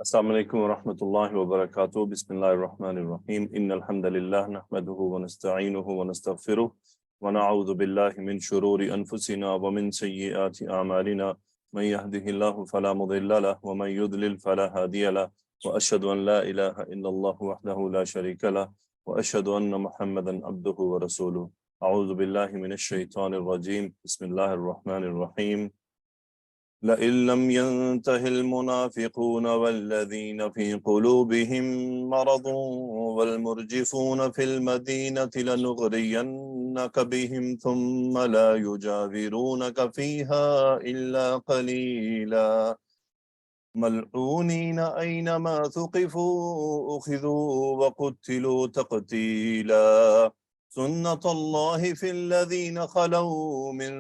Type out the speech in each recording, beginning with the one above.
السلام علیکم ورحمۃ اللہ وبرکاتہ بسم اللہ الرحمن الرحیم ان الحمد للہ نحمده ونستعینه ونستغفره ونعوذ باللہ من شرور انفسنا ومن سیئات اعمالنا من يهده الله فلا مضل له ومن يضلل فلا هادي له واشهد ان لا اله الا الله وحده لا شريك له واشهد ان محمدا عبده ورسوله اعوذ باللہ من الشیطان الرجیم بسم اللہ الرحمن الرحیم لئن لم ينته المنافقون والذين في قلوبهم مرض والمرجفون في المدينة لنغرينك بهم ثم لا يجاورونك فيها إلا قليلا ملعونين أينما ثقفوا أخذوا وقتلوا تقتيلا سنة الله في الذين خلوا من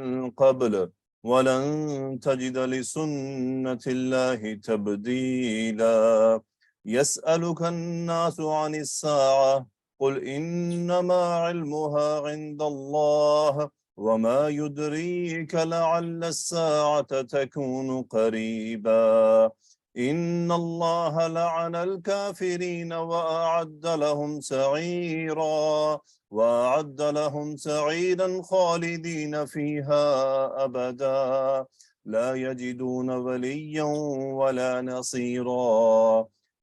قبل وَلَن تَجِدَ لِسُنَّةِ اللَّهِ تَبْدِيلًا يَسْأَلُكَ النَّاسُ عَنِ السَّاعَةِ قُلْ إِنَّمَا عِلْمُهَا عِندَ اللَّهِ وَمَا يُدْرِيكَ لَعَلَّ السَّاعَةَ تَكُونُ قَرِيبًا إِنَّ اللَّهَ لَعَنَ الْكَافِرِينَ وَأَعَدَّ لَهُمْ سَعِيرًا وَأَعَدَّ لَهُمْ سَعِيرًا خَالِدِينَ فِيهَا أَبَدًا لَا يَجِدُونَ وَلِيًّا وَلَا نَصِيرًا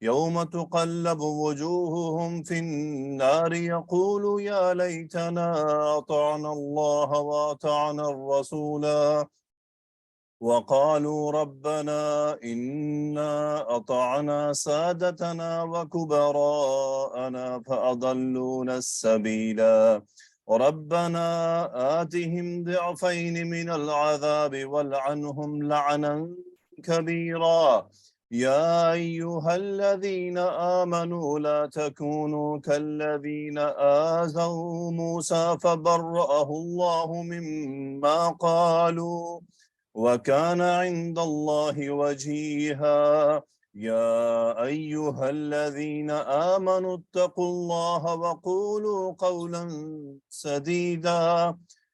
يَوْمَ تُقَلَّبُ وُجُوهُهُمْ فِي النَّارِ يَقُولُ يَا لَيْتَنَا أَطَعْنَا اللَّهَ وَأَطَعْنَا الرَّسُولَا وقالوا ربنا إنا أطعنا سادتنا وكبراءنا فأضلونا السبيلا ربنا آتهم ضعفين من العذاب والعنهم لعنا كبيرا يا أيها الذين آمنوا لا تكونوا كالذين آذوا موسى فبرأه الله مما قالوا وَكَانَ عِندَ اللَّهِ وَجِيهًا يَا أَيُّهَا الَّذِينَ آمَنُوا اتَّقُوا اللَّهَ وَقُولُوا قَوْلًا سَدِيدًا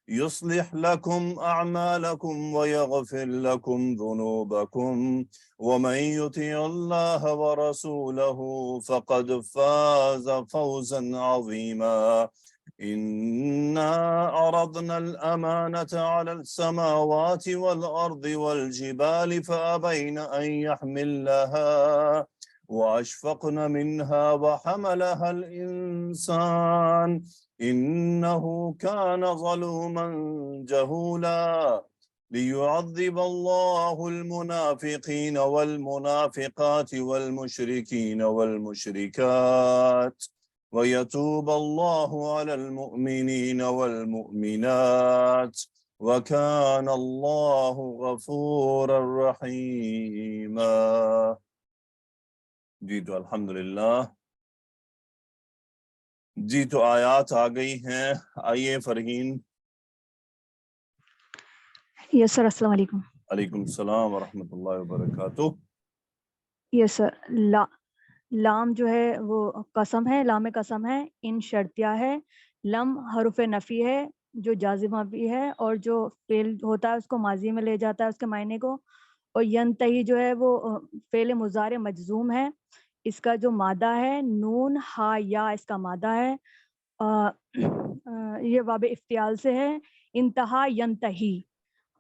يُصْلِحْ لَكُمْ أَعْمَالَكُمْ وَيَغْفِرْ لَكُمْ ذُنُوبَكُمْ وَمَنْ يُطِعِ اللَّهَ وَرَسُولَهُ فَقَدْ فَازَ فَوْزًا عَظِيمًا إِنَّا عَرَضْنَا الْأَمَانَةَ عَلَى السَّمَاوَاتِ وَالْأَرْضِ وَالْجِبَالِ فَأَبَيْنَ أَنْ يَحْمِلْنَهَا وَأَشْفَقْنَ مِنْهَا وَحَمَلَهَا الْإِنْسَانُ إِنَّهُ كَانَ ظَلُومًا جَهُولًا لِيُعَذِّبَ اللَّهُ الْمُنَافِقِينَ وَالْمُنَافِقَاتِ وَالْمُشْرِكِينَ وَالْمُشْرِكَاتِ وَيَتُوبَ اللَّهُ عَلَى الْمُؤْمِنِينَ وَالْمُؤْمِنَاتِ وَكَانَ اللَّهُ غَفُورًا رَحِيمًا۔ جی تو الحمدللہ، جی تو آیات آ گئی ہیں، آئیے فرحین۔ یس سر، السلام علیکم۔ علیکم السلام ورحمۃ اللہ وبرکاتہ۔ یس سر، لام جو ہے وہ قسم ہے، لام قسم ہے، ان شرطیہ ہے، لم حرف نفی ہے جو جازمہ بھی ہے اور جو فعل ہوتا ہے اس کو ماضی میں لے جاتا ہے اس کے معنی کو، اور ینتہی جو ہے وہ فعل مضارع مجزوم ہے، اس کا جو مادہ ہے نون ہا یا، اس کا مادہ ہے یہ باب افتعال سے ہے، انتہا ینتہی،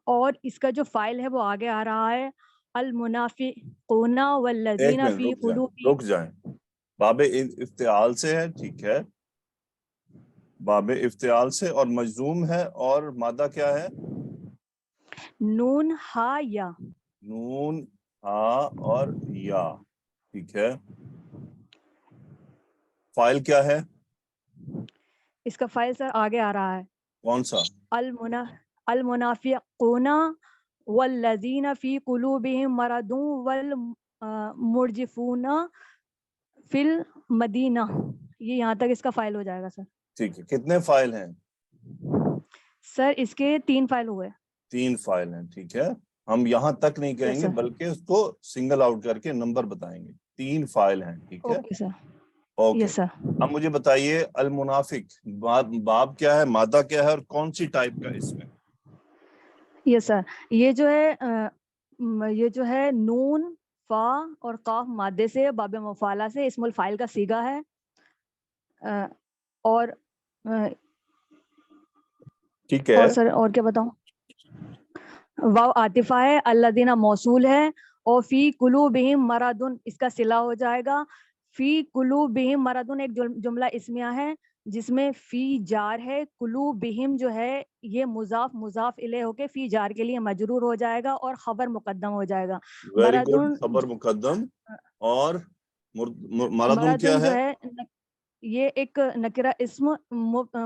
اور اس کا جو فاعل ہے وہ آگے آ رہا ہے المنافقون والذین فی قلوبہم۔ رک جائیں، باب افتعال سے ہے، ٹھیک ہے، باب افتعال سے اور مجزوم ہے، اور مادہ کیا ہے؟ نون ہا یا، نون ہا اور یا، ٹھیک ہے۔ فائل کیا ہے؟ اس کا فائل سر آگے آ رہا ہے، کون سا؟ المنافقون والذین فی قلوبہم مرض والمرجفون فی المدینہ، یہ یہاں تک اس کا فائل ہو جائے گا سر۔ ٹھیک ہے، کتنے فائل ہیں؟ سر اس کے 3 فائل ہوئے۔ 3 فائل ہیں، ٹھیک ہے۔ ہم یہاں تک نہیں کہیں گے بلکہ اس کو سنگل آؤٹ کر کے نمبر بتائیں گے۔ 3 فائل ہیں، ٹھیک ہے۔ Okay sir. اوکے، یس سر۔ اب مجھے بتائیے المنافق باب کیا ہے، مادہ کیا ہے، اور کون سی ٹائپ کا اس میں؟ یس سر، یہ جو ہے نون فا اور قاف مادے سے، باب مفعلہ سے، اسم الفاعل کا صیغہ ہے، اور ٹھیک ہے. اور سر اور کیا بتاؤں؟ واو عاطفہ ہے، الذین موصول ہے، اور فی قلوبہم مرض اس کا صلہ ہو جائے گا. فی قلوبہم مرض ایک جملہ اسمیہ ہے جس میں فی جار ہے، قلوبہم جو ہے یہ مضاف مضاف الیہ ہو کے فی جار کے لیے مجرور ہو جائے گا اور خبر مقدم ہو جائے گا. Very good. مرض خبر مقدم. اور مردن مرض کیا جو ہے؟ ہے یہ ایک نکرہ اسم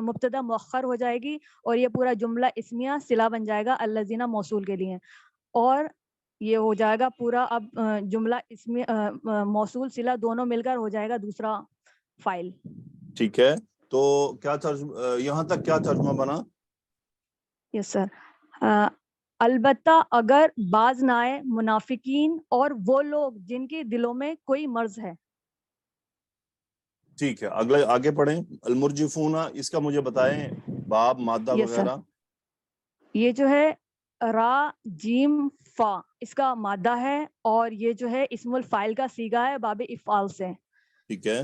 مبتدا مؤخر ہو جائے گی، اور یہ پورا جملہ اسمیہ صلہ بن جائے گا الذین موصول کے لیے، اور یہ ہو جائے گا پورا اب جملہ اسمی موصول صلہ دونوں مل کر ہو جائے گا دوسرا فائل. ٹھیک ہے. تو کیا یہاں تک کیا ترجمہ بنا؟ یس سر. البتہ اگر باز نہ آئے منافقین اور وہ لوگ جن کے دلوں میں کوئی مرض ہے. ٹھیک ہے. اگلے آگے پڑھیں. المرجفون اس کا مجھے بتائیں باب مادہ یس سر. وغیرہ. یہ جو ہے را جیم فا اس کا مادہ ہے، اور یہ جو ہے اسم الفاعل کا صیغہ ہے باب افعال سے. ٹھیک ہے.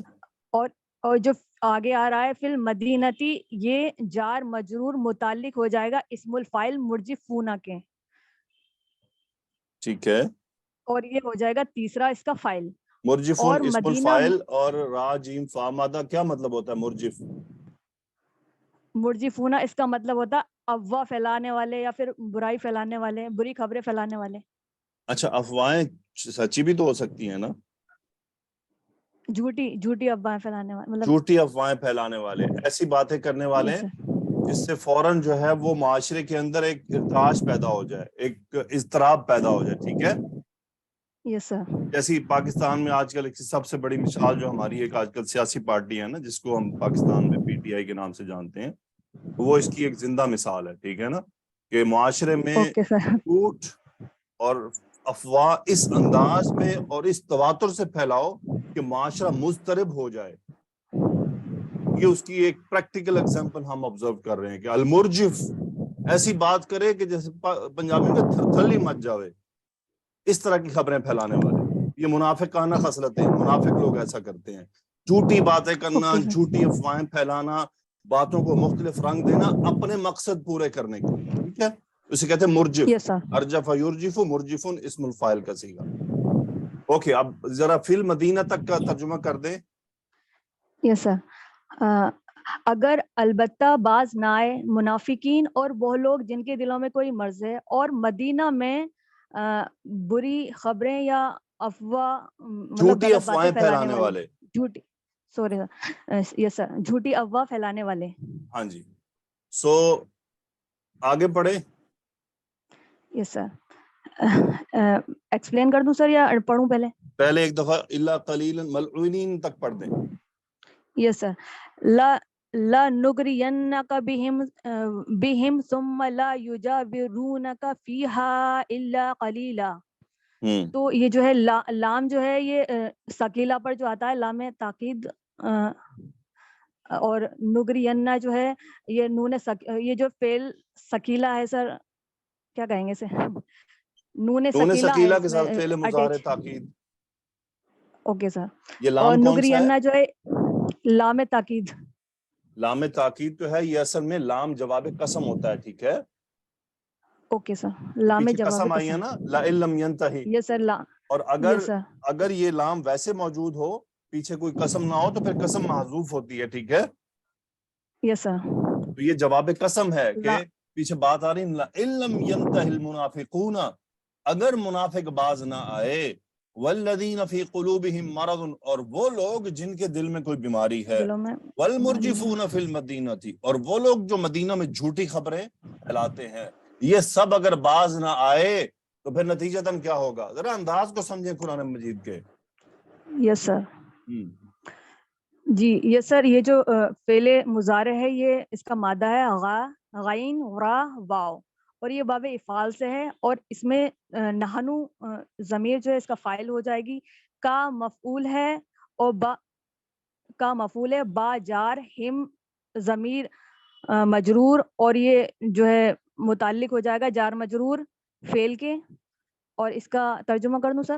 اور جو آگے آ رہا ہے فی المدینتی، یہ جار مجرور متعلق ہو جائے گا اسم الفاعل مرجفون کے، ٹھیک ہے. اور یہ ہو جائے گا تیسرا اس کا فائل. مرجفون اور اسم مدینہ الفاعل اور را جیم فا مادہ کیا مطلب ہوتا ہے مرجف؟ مرجفونا اس کا مطلب ہوتا افواہ پھیلانے والے یا پھر برائی پھیلانے والے، بری خبریں پھیلانے والے. اچھا، افواہیں سچی بھی تو ہو سکتی ہیں نا؟ جھوٹی افواہیں پھیلانے والے مطلب جھوٹی افواہیں پھیلانے والے، ایسی باتیں کرنے والے یس سر. جس سے فوراً جو ہے وہ معاشرے کے اندر ایک ارتعاش پیدا ہو جائے، ایک اضطراب پیدا ہو جائے. ٹھیک ہے. یس سر. جیسی پاکستان میں آج کل ایک سب سے بڑی مثال جو ہماری ایک آج کل سیاسی پارٹی ہے نا، جس کو ہم پاکستان میں پی ٹی آئی کے نام سے جانتے ہیں، وہ اس کی ایک زندہ مثال ہے. ٹھیک ہے نا، کہ معاشرے میں اوکے سر. جھوٹ اور افواہ اس انداز میں اور اس تواتر سے پھیلاؤ کہ معاشرہ مضطرب ہو جائے. یہ اس کی ایک پریکٹیکل ایگزامپل ہم آبزرو کر رہے ہیں کہ المرجف ایسی بات کرے کہ جیسے پنجابی میں تھر تھلی مچ جاوے. اس طرح کی خبریں پھیلانے والے، یہ منافقانہ خصلتیں، منافق لوگ ایسا کرتے ہیں. جھوٹی باتیں کرنا، اوکے سر. جھوٹی افواہیں پھیلانا، باتوں کو مختلف رنگ دینا اپنے مقصد پورے کرنے کے لیے. ٹھیک ہے. اسے کہتے ہیں مرجف. یس سر. ارجف یرجف، مرجفن اسم الفاعل کا صیغہ. اوکے، اب ذرا فی المدینہ تک کا ترجمہ کر دیں. یس سر. اگر البتہ باز نہ آئے منافقین اور وہ لوگ جن کے دلوں میں کوئی مرض ہے، اور مدینہ میں بری خبریں یا افواہ مطلب جھوٹی غلط باتیں افواہیں پھیلانے والے، والے. جھوٹی سوری یس سر، جھوٹی افواہ پھیلانے والے. ہاں جی. سو آگے پڑھیں. یس سر. ایکسپلین کر دوں سر یا پڑھوں پہلے؟ پہلے ایک دفعہ الا قلیلا ملعونین تک پڑھ دیں. یس سر. لَنُغْرِيَنَّكَ بِهِمْ ثُمَّ لَا يُجَاوِرُونَكَ فِيهَا إِلَّا قَلِيلًا. تو یہ جو ہے لام جو ہے یہ ثقیلہ پر جو آتا ہے، لام تاکید، اور نگرینا جو ہے یہ نون یہ جو فعل ثقیلہ ہے سر، کیا کہیں گے اسے، نون ثقیلہ ہے ثقیلہ اس کے میں ساتھ فعل مضارع اٹیچ. تاکید. Okay sir. یہ اور لام کون سا ہے؟ نگرینا جو ہے لام تاکید. لام تاکید تو ہے، یہ اصل میں لام جواب قسم ہوتا ہے. ٹھیک ہے. Okay sir. لام پیچھے جواب قسم آئی ہے قسم. نا، لئن لم ینتہی. یس سر. اور یس سر. اگر یہ لام ویسے موجود ہو، پیچھے کوئی قسم نہ ہو، تو پھر قسم محذوف ہوتی ہے. ٹھیک ہے. یس سر. تو یہ جواب قسم ہے کہ پیچھے بات آ رہی لئن لم ینتہی المنافقون، اگر منافق باز نہ آئے، والذین فی قلوبہم مرض، اور وہ لوگ جن کے دل میں کوئی بیماری ہے، دلوں میں والمرجفون فی المدینہ، اور وہ لوگ جو مدینہ میں جھوٹی خبریں پھیلاتے ہیں، یہ سب اگر باز نہ آئے تو پھر نتیجتاً کیا ہوگا؟ ذرا انداز کو سمجھیں قرآن مجید کے. یس سر. جی یس سر. یہ جو فعل مضارع ہے، یہ اس کا مادہ ہے غین غرا واو، اور یہ باب افعال سے ہے، اور اس میں نحنو ضمیر جو ہے اس کا فاعل ہو جائے گی، کا مفعول ہے، اور کا مفعول ہے، با جار، ہم ضمیر مجرور، اور یہ جو ہے متعلق ہو جائے گا جار مجرور فعل کے. اور اس کا ترجمہ کر دوں سر؟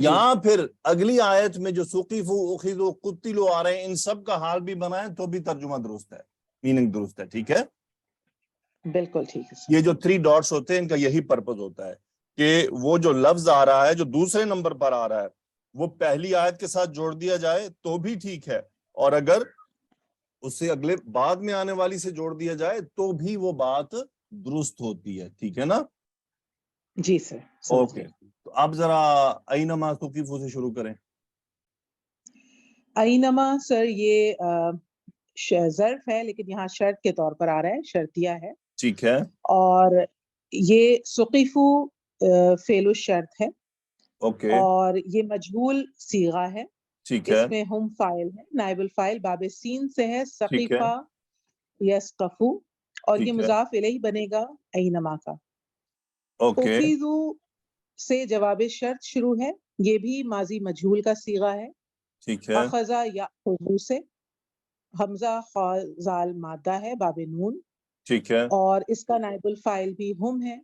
یہاں پھر اگلی آیت میں جو سقیفو اخذو قتلوا آ رہے ہیں ان سب کا حال بھی بنائیں تو بھی ترجمہ درست ہے, میننگ درست ہے. ٹھیک ہے, بالکل ٹھیک ہے. یہ جو 3 ڈاٹس ہوتے ہیں ان کا یہی پرپز ہوتا ہے کہ وہ جو لفظ آ رہا ہے جو دوسرے نمبر پر آ رہا ہے وہ پہلی آیت کے ساتھ جوڑ دیا جائے تو بھی ٹھیک ہے, اور اگر اس سے اگلے بعد میں آنے والی سے جوڑ دیا جائے تو بھی وہ بات درست ہوتی ہے. ٹھیک ہے نا؟ جی سر. اوکے, تو آپ ذرا اینما سقیفو سے شروع کریں. اینما سر یہ ظرف ہے لیکن یہاں شرط کے طور پر آ رہا ہے, شرطیہ ہے. ٹھیک ہے, اور یہ سقیفو فعل الشرط ہے. اوکے, اور یہ مجہول صیغہ ہے. ٹھیک ہے, اس میں ہم فاعل ہے, نائب الفاعل باب سین سے ہے, ٹھیک ہے, سقیفہ یسقفو, اور یہ ٹھیک ہے, مضاف الیہ بنے گا اینما کا. اوکے, اخیذو سے جواب شرط شروع ہے, یہ بھی ماضی مجہول کا صیغہ ہے. ٹھیک ہے, اخذا یاخذو سے حمزہ خا زال مادہ ہے باب نون, ٹھیک ہے, اور اس کا نائب الفاعل بھی ہم ہے.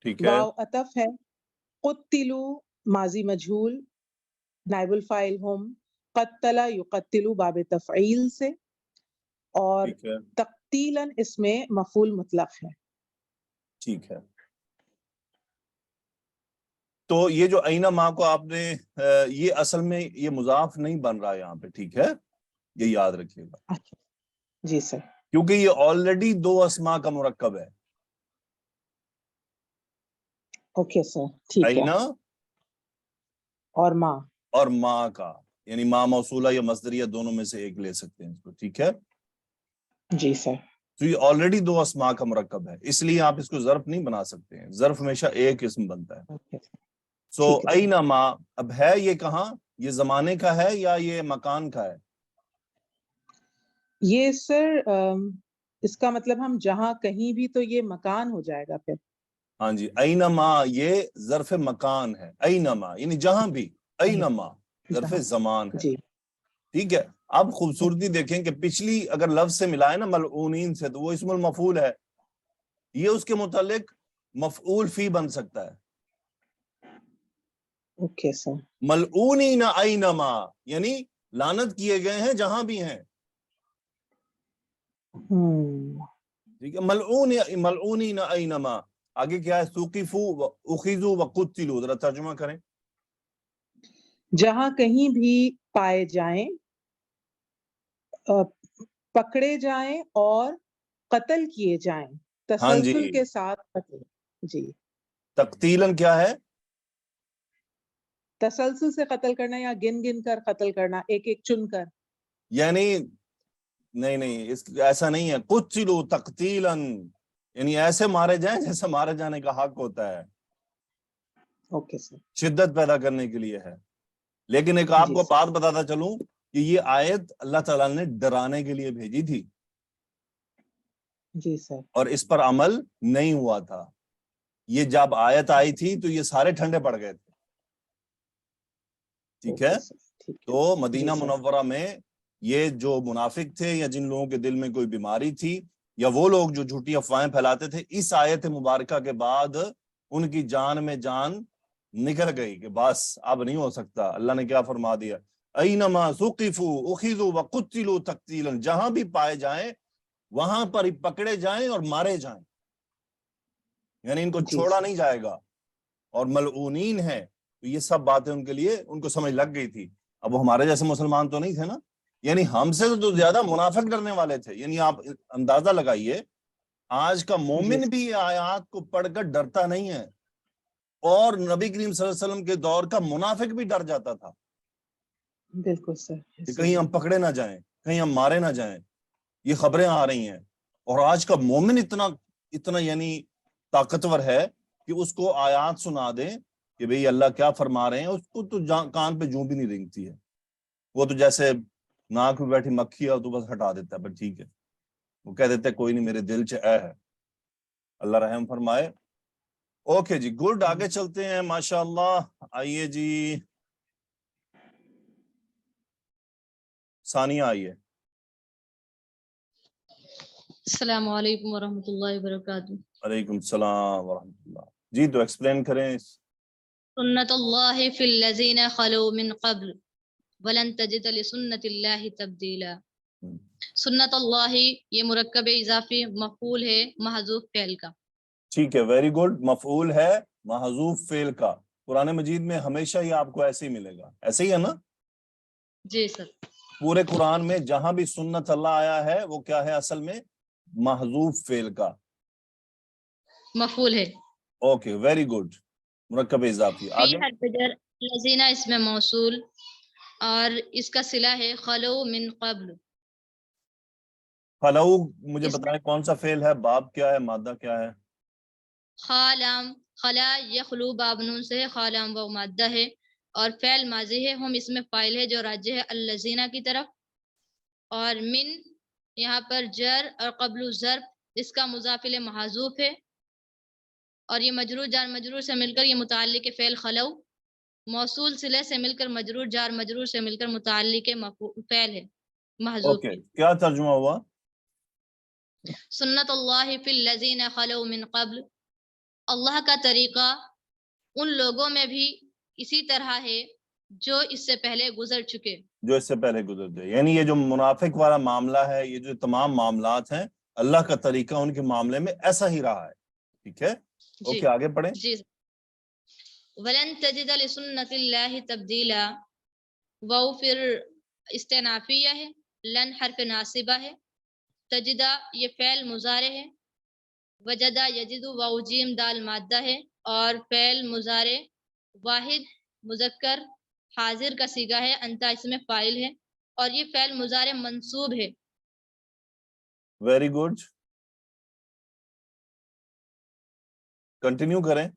ٹھیک ہے, واو عطف ہے. قتلو ماضی مجہول, نائب الفاعل ہم. قتل یقتلو باب تفعیل سے, اور ٹھیک ہے, تقتیلاً اس میں مفعول مطلق ہے. ٹھیک ہے. تو یہ جو اینما کو آپ نے یہ اصل میں یہ مضاف نہیں بن رہا یہاں پہ. ٹھیک ہے, یہ یاد رکھیے گا, اچھا جی سر. کیونکہ یہ آلریڈی 2 اسما کا مرکب ہے. اوکے سر, ٹھیک ہے. اینا اور ماں, اور ماں کا, یعنی ماں موصولہ یا مصدریہ دونوں میں سے ایک لے سکتے ہیں اس کو. ٹھیک ہے, جی سر. تو یہ آلریڈی 2 اسما کا مرکب ہے, اس لیے آپ اس کو ظرف نہیں بنا سکتے ہیں. ظرف ہمیشہ ایک اسم بنتا ہے. Okay sir. سو ٹھیک ہے سر. اینما اب ہے یہ کہاں, یہ زمانے کا ہے یا یہ مکان کا ہے؟ یہ سر اس کا مطلب ہم جہاں کہیں بھی, تو یہ مکان ہو جائے گا پھر. ہاں جی, اینما یہ ظرف مکان ہے. اینما یعنی جہاں بھی, اینما ظرف جہاں, زمان ہے. جی. ٹھیک ہے, اب خوبصورتی دیکھیں کہ پچھلی اگر لفظ سے ملائے نا ملعونین سے, تو وہ اسم المفعول ہے, یہ اس کے متعلق مفعول فی بن سکتا ہے. Okay sir. ملعونین اینما یعنی لعنت کیے گئے ہیں جہاں بھی ہیں. ٹھیک ہے, ملعونین اینما. آگے کیا ہے؟ سقیفو اخذو وقتلوا, ذرا ترجمہ کریں. جہاں کہیں بھی پائے جائیں, پکڑے جائیں اور قتل کیے جائیں, ہاں جی, تسلسل کے ساتھ قتل. جی. تقتیلاً کیا ہے؟ تسلسل سے قتل کرنا یا گن گن کر قتل کرنا, ایک ایک چن کر. یعنی نہیں ایسا نہیں ہے. قتلوا تقتیلاً یعنی ایسے مارے جائیں جیسے مارے جانے کا حق ہوتا ہے. Okay sir. شدت پیدا کرنے کے لیے ہے. لیکن ایک آپ جی کو سر. بات بتاتا چلوں کہ یہ آیت اللہ تعالیٰ نے ڈرانے کے لیے بھیجی تھی, جی سر. اور اس پر عمل نہیں ہوا تھا. یہ جب آیت آئی تھی تو یہ سارے ٹھنڈے پڑ گئے تھے. ٹھیک ہے, اوکے سر. ٹھیک ہے. تو جی مدینہ سر. منورہ میں یہ جو منافق تھے یا جن لوگوں کے دل میں کوئی بیماری تھی یا وہ لوگ جو جھوٹی افواہیں پھیلاتے تھے, اس آیت مبارکہ کے بعد ان کی جان میں جان نکل گئی کہ بس اب نہیں ہو سکتا. اللہ نے کیا فرما دیا؟ اینما ثقفوا اخذوا وقتلوا تقتیلا, جہاں بھی پائے جائیں وہاں پر ہی پکڑے جائیں اور مارے جائیں, یعنی ان کو جی چھوڑا سر. نہیں جائے گا. اور ملعونین ہے, تو یہ سب باتیں ان کے لیے ان کو سمجھ لگ گئی تھی. اب وہ ہمارے جیسے مسلمان تو نہیں تھے نا, یعنی ہم سے تو زیادہ منافق ڈرنے والے تھے. یعنی آپ اندازہ لگائیے, آج کا جی مومن سر. بھی آیات کو پڑھ کر ڈرتا نہیں ہے, اور نبی کریم صلی اللہ علیہ وسلم کے دور کا منافق بھی ڈر جاتا تھا بالکل سر. کہ کہیں ہم پکڑے نہ جائیں, کہیں ہم مارے نہ جائیں. یہ خبریں آ رہی ہیں, اور آج کا مومن اتنا یعنی طاقتور ہے کہ اس کو آیات سنا دیں کہ بھئی اللہ کیا فرما رہے ہیں, اس کو تو کان پہ جوں بھی نہیں رینگتی ہے. وہ تو جیسے ناک میں بیٹھی مکھی ہے تو بس ہٹا دیتا ہے, پر ٹھیک ہے, وہ کہہ دیتے کوئی نہیں, میرے دل چ ہے. اللہ رحم فرمائے. اوکے جی, گڈ, آگے چلتے ہیں. ماشاء اللہ. آئیے جی, ثانیہ آئیے. السلام علیکم ورحمۃ اللہ وبرکاتہ. وعلیکم السلام ورحمۃ اللہ. جی, تو ایکسپلین کریں. سنت اللہ فی الذین خلو من قبل ولن تجد لسنت اللہ تبدیلا. سنت اللہ یہ مرکب اضافی مفعول ہے محذوف فعل کا. ٹھیک ہے، ویری گڈ. مفعول ہے محذوف فعل کا. قرآن مجید میں ہمیشہ یہ آپ کو ایسے ہی ملے گا، ایسے ہی ہے نا؟ جی سر. پورے قرآن میں جہاں بھی سنت اللہ آیا ہے وہ کیا ہے اصل میں؟ محذوف فعل کا مفعول ہے. Okay very good. مرکب اضافی. فی آگے حرف جر الذین اس میں موصول اور اس کا صلہ ہے خلو من قبل. خلو مجھے اس میں بتائیں کون سا فعل ہے، باب کیا ہے، مادہ کیا ہے؟ خالام خلا یخلو باب نون سے ہے، خالام و مادہ ہے اور فعل ماضی ہے. ہم اس میں فاعل ہے جو راجع ہے الذین کی طرف، اور من یہاں پر جر اور قبل ظرف اس کا مضاف الیہ محذوف ہے، اور یہ مجرور جار مجرور سے مل کر یہ متعلق فعل خلو، موصول صلہ سے مل کر مجرور جار مجرور سے مل کر متعلق فعل ہے محذوف اوکے ہے. کیا ترجمہ ہوا؟ سنت اللہ فی الذین خلو من قبل، اللہ کا طریقہ ان لوگوں میں بھی اسی طرح ہے جو اس سے پہلے گزر چکے. جو اس سے پہلے گزر گئے، یعنی یہ جو منافق والا معاملہ ہے، یہ جو تمام معاملات ہیں، اللہ کا طریقہ ان کے معاملے میں ایسا ہی رہا ہے. ٹھیک ہے، جی اوکے آگے پڑھیں. جی. ولن تجد لسنت اللہ تبدیلا، وہ پھر استنافیہ ہے، لن حرف ناصبہ ہے، تجدہ یہ فعل مضارع ہے، وجدہ یجد واو جیم دال مادہ ہے، اور فعل مضارع واحد مذکر حاضر کا صیغہ ہے، انتا اس میں فاعل ہے، اور یہ فعل مضارع منصوب ہے. ویری گڈ، کنٹینیو کریں.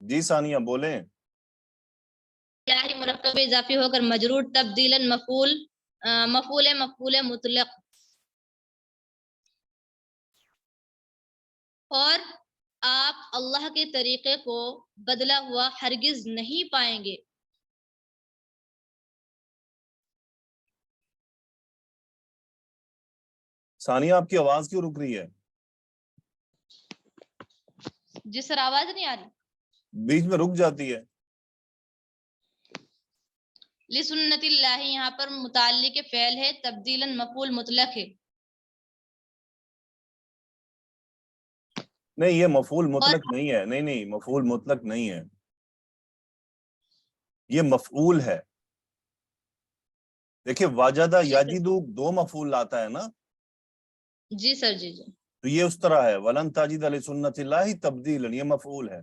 جی ثانیہ بولیں. مرکب اضافی ہو کر مجرور تبدیلاً مفعول مطلق. اور آپ اللہ کے طریقے کو بدلا ہوا ہرگز نہیں پائیں گے. ثانیہ آپ کی آواز کیوں رک رہی ہے؟ جی سر آواز نہیں آ رہی، بیچ میں رک جاتی ہے. لسنت اللہ یہاں پر متعلق فعل ہے، تبدیلاً مفعول مطلق ہے. نہیں یہ مفعول اور مطلق نہیں ہے، نہیں مفعول مطلق نہیں ہے، یہ مفعول ہے. دیکھیں واجدہ جی سر یاجدو دو مفعول لاتا ہے نا، جی سر جی جی تو یہ اس طرح ہے ولن تجد لسنت اللہ تبدیلا، یہ مفعول ہے.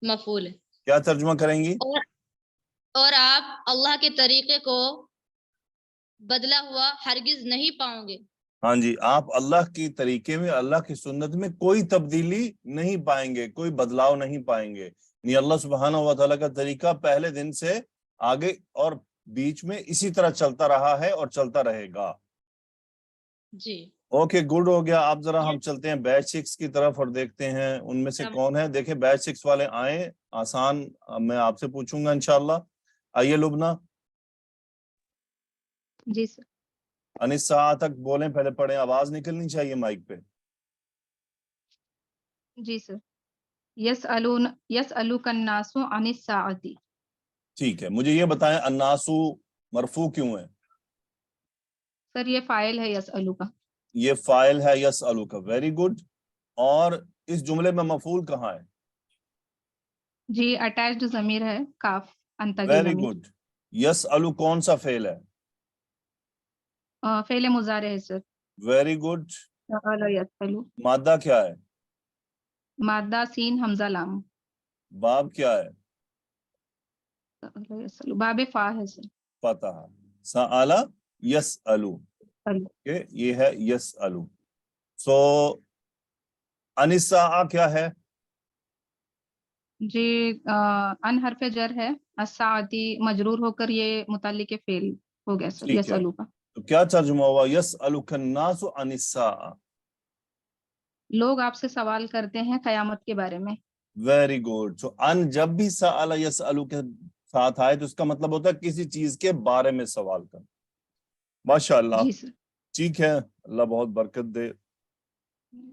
مفعول ہے. کیا ترجمہ کریں گی؟ اور آپ اللہ کے طریقے کو بدلا ہوا ہرگز نہیں پاؤں گے. ہاں جی، آپ اللہ کی طریقے میں، اللہ کی سنت میں کوئی تبدیلی نہیں پائیں گے، کوئی بدلاؤ نہیں پائیں گے. یعنی اللہ سبحانہ و تعالیٰ کا طریقہ پہلے دن سے آگے اور بیچ میں اسی طرح چلتا رہا ہے اور چلتا رہے گا. جی اوکے گڈ ہو گیا. آپ ذرا ہم چلتے ہیں بیچ 6 کی طرف اور دیکھتے ہیں ان میں سے کون ہے. دیکھیں بیچ 6 والے آئیں، آسان میں آپ سے پوچھوں گا انشاءاللہ. آئیے لبنہ. جی سر. انیسا تک بولیں، پہلے پڑھیں، آواز نکلنی چاہیے مائک پہ. جی سر. یسألوک الناس عن الساعۃ. ٹھیک ہے، مجھے یہ بتائیں الناسو مرفوع کیوں ہے؟ سر یہ فاعل ہے یسألو کا. یہ فاعل ہے یسألو کا، ویری گڈ. اور اس جملے میں مفعول کہاں ہے؟ جی اٹیچڈ ضمیر ہے کاف انتا کی ویری ضمیر. گڈ. یسألو کون سا فعل ہے؟ فعل مضارع ہے سر. Very good. سأل یسألو. مادہ کیا ہے؟ مادہ سین حمزہ لام. باب کیا ہے؟ سأل یسألو باب فا ہے سر. فتح. سأل یسألو، یہ ہے یسألو. سو انساء کیا ہے؟ جی ان حرف جر ہے، الساعتی مجرور ہو کر یہ متعلق فعل ہو گیا سر ٹھیک ہے، یسألو کا. تو کیا ترجمہ ہوا؟ یسألک الناس عن الساعہ. لوگ آپ سے سوال کرتے ہیں قیامت کے بارے میں. Very good. سو ان جب بھی سأل یسألو کے ساتھ آئے تو اس کا مطلب ہوتا ہے کسی چیز کے بارے میں سوال کرنا. ماشاء اللہ. جی سر. ٹھیک ہے، اللہ بہت برکت دے.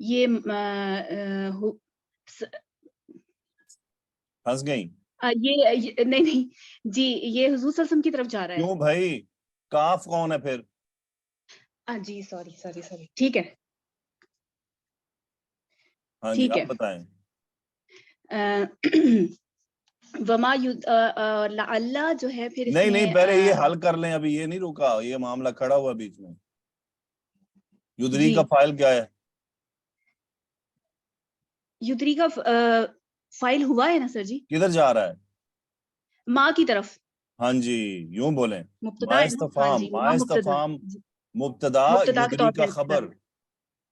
یہ پھنس گئی؟ یہ نہیں جی، یہ حضور صلی اللہ علیہ وسلم کی طرف جا رہا ہے. کیوں بھائی؟ کاف کون ہے پھر؟ جی سوری ٹھیک ہے. ہاں جی ٹھیک ہے. آپ بتائیں. وما اللہ جو ہے پھر اس نہیں میں پہلے یہ حل کر لیں، ابھی یہ نہیں رکا، یہ معاملہ کھڑا ہوا بیچ میں. یدری کا فائل کیا ہے؟ یدری کا فائل ہوا ہے نا سر جی، کدھر جا رہا ہے؟ ماں کی طرف. ہاں جی یوں بولیں، مبتدا ہے نا. ہاں جی، ما استفہام مبتدا مبتدا کے یدری طور کا پہ خبر.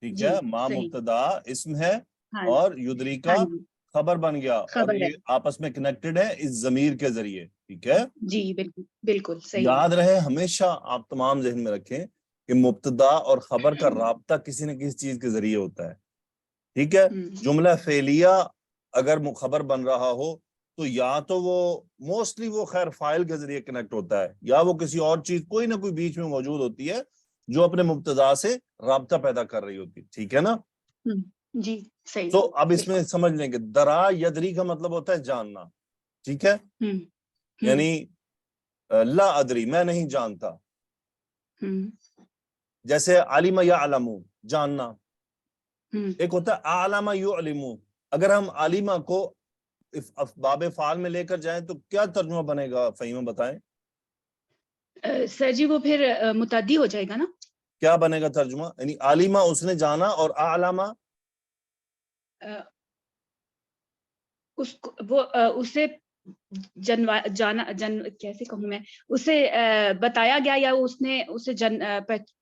ٹھیک جی ہے، ما صحیح. مبتدا اسم ہے ہاں اور یدری کا ہاں جی خبر بن گیا، اور خبر ہے. یہ آپس میں کنیکٹڈ ہے اس ضمیر کے ذریعے. ٹھیک ہے، جی بالکل صحیح. یاد رہے ہمیشہ آپ تمام ذہن میں رکھیں کہ مبتدا اور خبر کا رابطہ کسی نہ کسی چیز کے ذریعے ہوتا ہے. ٹھیک ہے، جملہ فعلیہ اگر خبر بن رہا ہو تو یا تو وہ موسٹلی وہ خیر فائل کے ذریعے کنیکٹ ہوتا ہے، یا وہ کسی اور چیز کوئی نہ کوئی بیچ میں موجود ہوتی ہے جو اپنے مبتدا سے رابطہ پیدا کر رہی ہوتی ہے. ٹھیک ہے نا؟ جی صحیح. تو اب اس میں سمجھ لیں کہ درا یدری کا مطلب ہوتا ہے جاننا. ٹھیک ہے، یعنی لا ادری میں نہیں جانتا. جیسے علم یعلم جاننا. ایک ہوتا ہے اعلم یعلم. اگر ہم عالمہ کو باب فعال میں لے کر جائیں تو کیا ترجمہ بنے گا فہیمہ بتائیں؟ سر جی وہ پھر متعدی ہو جائے گا نا. کیا بنے گا ترجمہ؟ یعنی عالمہ اس نے جانا، اور اعلمہ اسے کیسے کہوں میں، اسے بتایا گیا یا اس نے اسے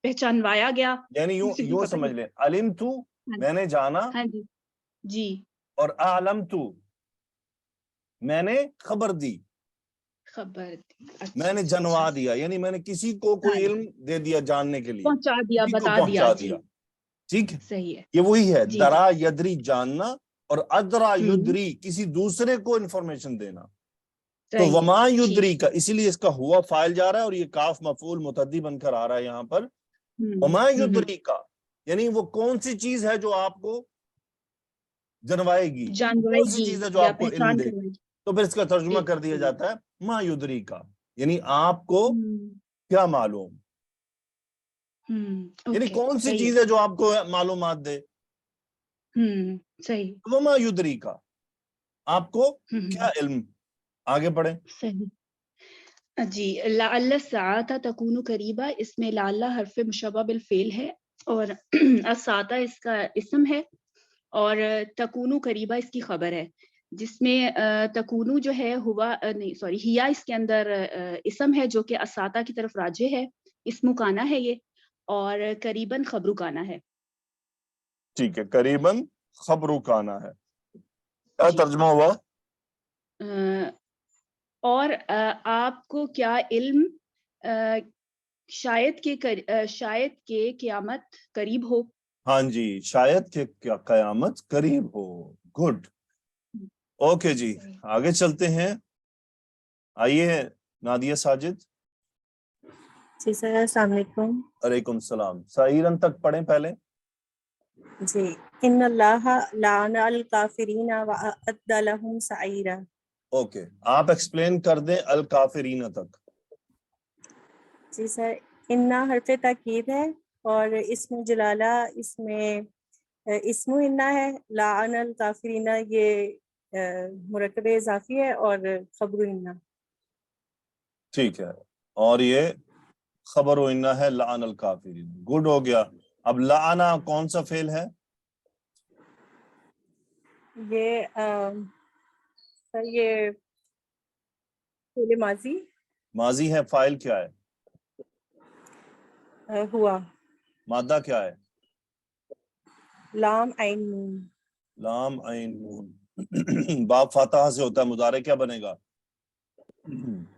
پہچانوایا گیا. یعنی یوں سمجھ لیں، علم تو میں نے جانا، ہاں جی جی، اور اعلم تو میں نے خبر دی، میں نے جنوا دیا، یعنی میں نے کسی کو کوئی علم دے دیا جاننے کے لیے، پہنچا دیا، کسی کو بتا پہنچا دیا. دیا. ٹھیک ہے، صحیح ہے. یہ وہی ہے جی درا یدری جاننا، اور ادرا یدری کسی دوسرے کو انفارمیشن دینا. تو وما یدری کا اسی لیے اس کا ہوا فائل جا رہا ہے، اور یہ کاف مفعول متعدی بن کر آ رہا ہے یہاں پر. وما یدری کا یعنی وہ کون سی چیز ہے جو آپ کو جنوائے گی، کون سی چیز ہے جو آپ کو علم دے گی. تو پھر اس کا ترجمہ کر دیا جاتا ہے ما یدری کا، یعنی آپ کو کیا معلوم، یعنی کون سی چیز ہے جو آپ کو معلومات دے. صحیح. وما یدری کا آپ کو کیا علم. آگے پڑھیں. صحیح جی. لعل الساعة تكون قریبا، اس میں لعل حرف مشبہ بالفعل ہے، اور الساعة اس کا اسم ہے، اور تکونو قریبا اس کی خبر ہے، جس میں تکونو جو ہے ہوا نہیں سوری ہیا اس کے اندر اسم ہے جو کہ الساعة کی طرف راجع ہے، اسم کانا ہے یہ، اور قریباً خبر کانا ہے. ٹھیک ہے، قریباً خبر کانا ہے. کیا ترجمہ ہوا؟ اور آپ کو کیا علم شاید کہ قیامت قریب ہو. ہاں جی، شاید کہ قیامت قریب ہو. گڈ، اوکے جی آگے چلتے ہیں. آئیے نادیہ ساجد. جی سر السلام علیکم. وعلیکم السلام. سعیرن تک پڑھیں پہلے. جی. ان اللہ لعن الکافرین واعد لهم سعیرا. اوکے، آپ ایکسپلین کر دیں الکافرین تک. جی سر، انا حرف تاکید ہے، اور اسم جلالہ اس میں اسم انا ہے، لعن الکافرین یہ مرکب اضافی ہے، اور خبر انا. ٹھیک ہے، اور یہ خبر و انا ہے لعن الکافرین. گڈ ہو گیا. اب لعنا کون سا فعل ہے؟ یہ سر یہ فعل ماضی ماضی ہے. فاعل کیا ہے؟ ہوا. مادہ کیا ہے؟ لام عین نون. لام عین نون. باب فاتحہ سے ہوتا ہے، مضارع کیا بنے گا؟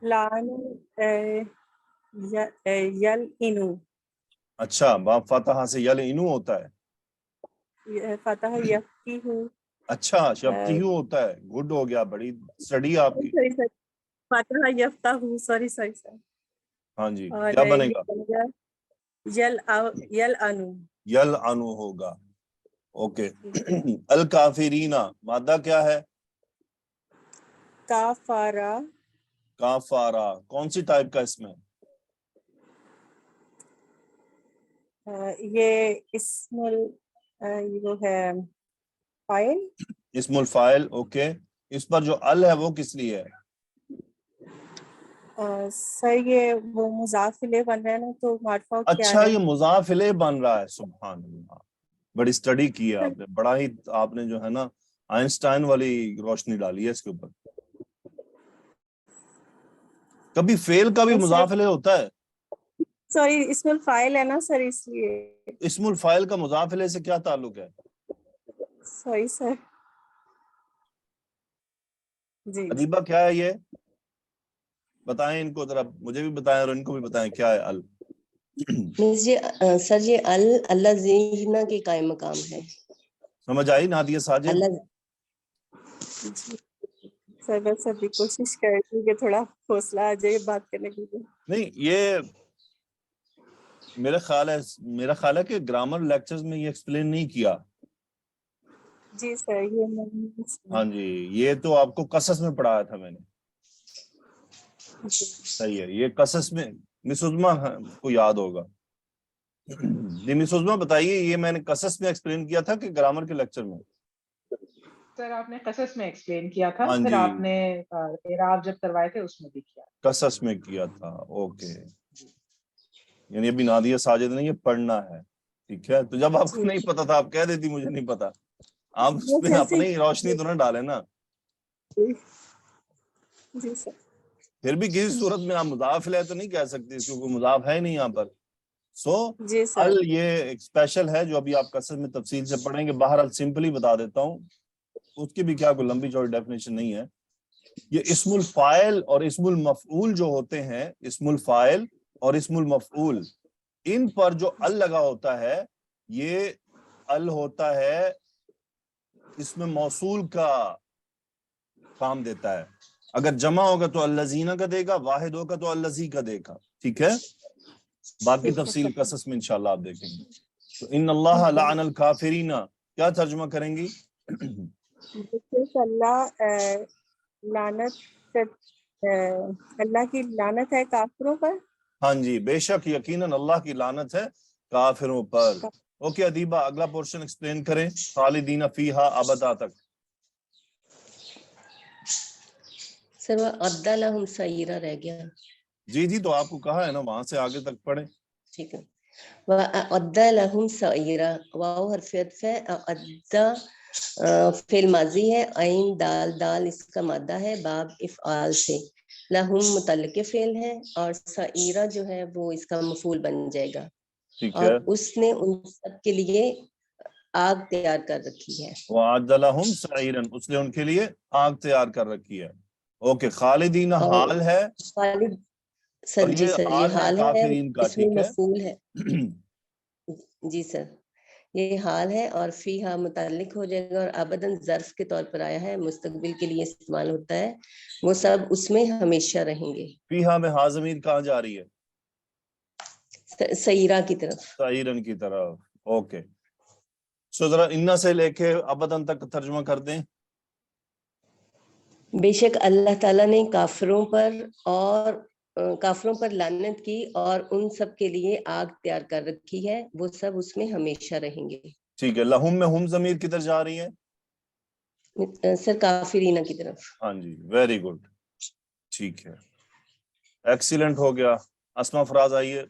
لعن یلعنو. اچھا، باب فاتحہ سے یلعنو ہوتا ہے. فتح یفتح. اچھا، شبتی ہوتا ہے. گڈ ہو گیا، بڑی اسٹڈی آپ کی. فتح یفتح، سوری سر. ہاں جی، اور کیا بنے گا؟ یلعنو. یلعنو ہوگا. اوکے الکافرین مادہ کیا ہے؟ کافارا کافارا کون سی ٹائپ کا اس میں؟ یہ اسم یہ وہ ہے فائل. اسم الفاعل. اوکے اس پر جو ال ہے وہ کس لیے ہے؟ سر یہ وہ مضاف الیہ بن رہا ہے نا تو معرفہ کیا اچھا ہے؟ یہ مضاف الیہ بن رہا ہے. سبحان اللہ بڑی اسٹڈی کی ہے آپ نے, بڑا ہی آپ نے جو ہے نا آئنسٹائن والی روشنی ڈالی ہے اس کے اوپر. کبھی فیل کا بھی مضاف الیہ ہوتا ہے؟ سوری اسم الفائل ہے نا سر اس لیے. اسم الفاعل کا مضاف الیہ سے کیا تعلق ہے؟ Sorry sir. جی ادیبہ کیا ہے یہ بتائیں ان کو ذرا, مجھے بھی بتائیں اور ان کو بھی بتائیں کیا ہے ال. سر یہ اللہ زینہ کے قائم مقام ہے. سمجھ آئی نادیہ ساجد؟ اللہ سر بس ابھی کوشش کر رہی ہوں کہ تھوڑا حوصلہ آ جائے بات کرنے کے لیے. نہیں یہ میرا خیال ہے کہ گرامر لیکچرز میں یہ ایکسپلین نہیں کیا. جی سر یہ میں ہاں جی یہ تو آپ کو قصص میں پڑھایا تھا میں نے. صحیح ہے, یہ قصص میں مس عظمیٰ کو یاد ہوگا. جی مس عظمیٰ بتائیے, یہ میں نے قصص میں ایکسپلین کیا تھا کہ گرامر کے لیکچر میں؟ سر آپ نے قصص میں ایکسپلین کیا تھا, ہاں پھر جی آپ نے اعراب جب کروائے تھے اس میں بھی کیا. قصص میں کیا تھا. اوکے یعنی ابھی نادیہ ساجد نے یہ پڑھنا ہے. ٹھیک ہے, تو جب آپ کو نہیں پتا تھا آپ کہہ دیتی مجھے نہیں پتا, آپ اس میں اپنی روشنی تو نہ ڈالیں نا. جی سر. پھر بھی کسی صورت میں آپ مضاف الیہ تو نہیں کہہ سکتے کیونکہ مضاف ہے نہیں یہاں پر. سو جی سر ال یہ ایک اسپیشل ہے جو ابھی آپ قصص میں تفصیل سے پڑھیں گے. بہرحال سمپلی بتا دیتا ہوں, اس کی بھی کیا کوئی لمبی چوڑی ڈیفینیشن نہیں ہے. یہ اسم الفاعل اور اسم المفعول جو ہوتے ہیں, اسم الفاعل اور اسم المفعول, ان پر جو ال لگا ہوتا ہے یہ ال ہوتا ہے اسم موصول کا کام دیتا ہے. اگر جمع ہوگا تو الذین کا دے گا, واحد ہوگا تو الذی کا دے گا. ٹھیک ہے, باقی تفصیل قصص میں انشاءاللہ آپ دیکھیں گے. تو ان اللہ لعن الکافرین کیا ترجمہ کریں گی؟ اللہ لعنت اللہ کی لعنت ہے کافروں پر. ہاں جی بے شک یقیناً اللہ کی لعنت ہے کافروں پر. اوکے ادیبہ اگلا پورشن ایکسپلین کریں, خالدین فیہا ابدا تک. سر وہ عدہ لہم سعیرہ رہ گیا. جی جی تو آپ کو کہا ہے نا وہاں سے آگے تک پڑھیں. ٹھیک ہے, وَأَعَدَّ لَهُمْ سَعِيرًا واو حرف عطف ہے, اعد فعل ماضی ہے, عین دال دال اس کا مادہ ہے باب افعال سے, لہم متعلق فعل ہے اور سعیرہ جو ہے وہ اس کا مفعول بن جائے گا. ٹھیک اور ہے, اس نے ان سب کے لیے آگ تیار کر رکھی ہے. وَأَعَدَّ لَهُمْ سَعِيرًا اس نے ان کے لیے آگ تیار کر رکھی ہے. اوکے خالدین اور حال ہے خالد اور سر جی یہ سر یہ حال ہے حال ہے, کافرین کا. اس میں ٹھیک ہے مفعول ہے. جی سر یہ حال ہے اور فیہا متعلق ہو جائے گا اور ابداً ظرف کے طور پر آیا ہے, مستقبل کے لیے استعمال ہوتا ہے, وہ سب اس میں ہمیشہ رہیں گے. فیہا میں ہا ضمیر کہاں جا رہی ہے؟ سعیرہ کی طرف. سعیرن کی طرف. اوکے سو ذرا انا سے لے کے ابداً تک ترجمہ کر دیں. بے شک اللہ تعالیٰ نے کافروں پر لعنت کی اور ان سب کے لیے آگ تیار کر رکھی ہے, وہ سب اس میں ہمیشہ رہیں گے. ٹھیک ہے, لہم میں ہم ضمیر کدھر جا رہی ہے؟ سر کافرینہ کی طرف. ہاں جی ویری گڈ, ٹھیک ہے ایکسیلنٹ ہو گیا. اسما فراز آئیے.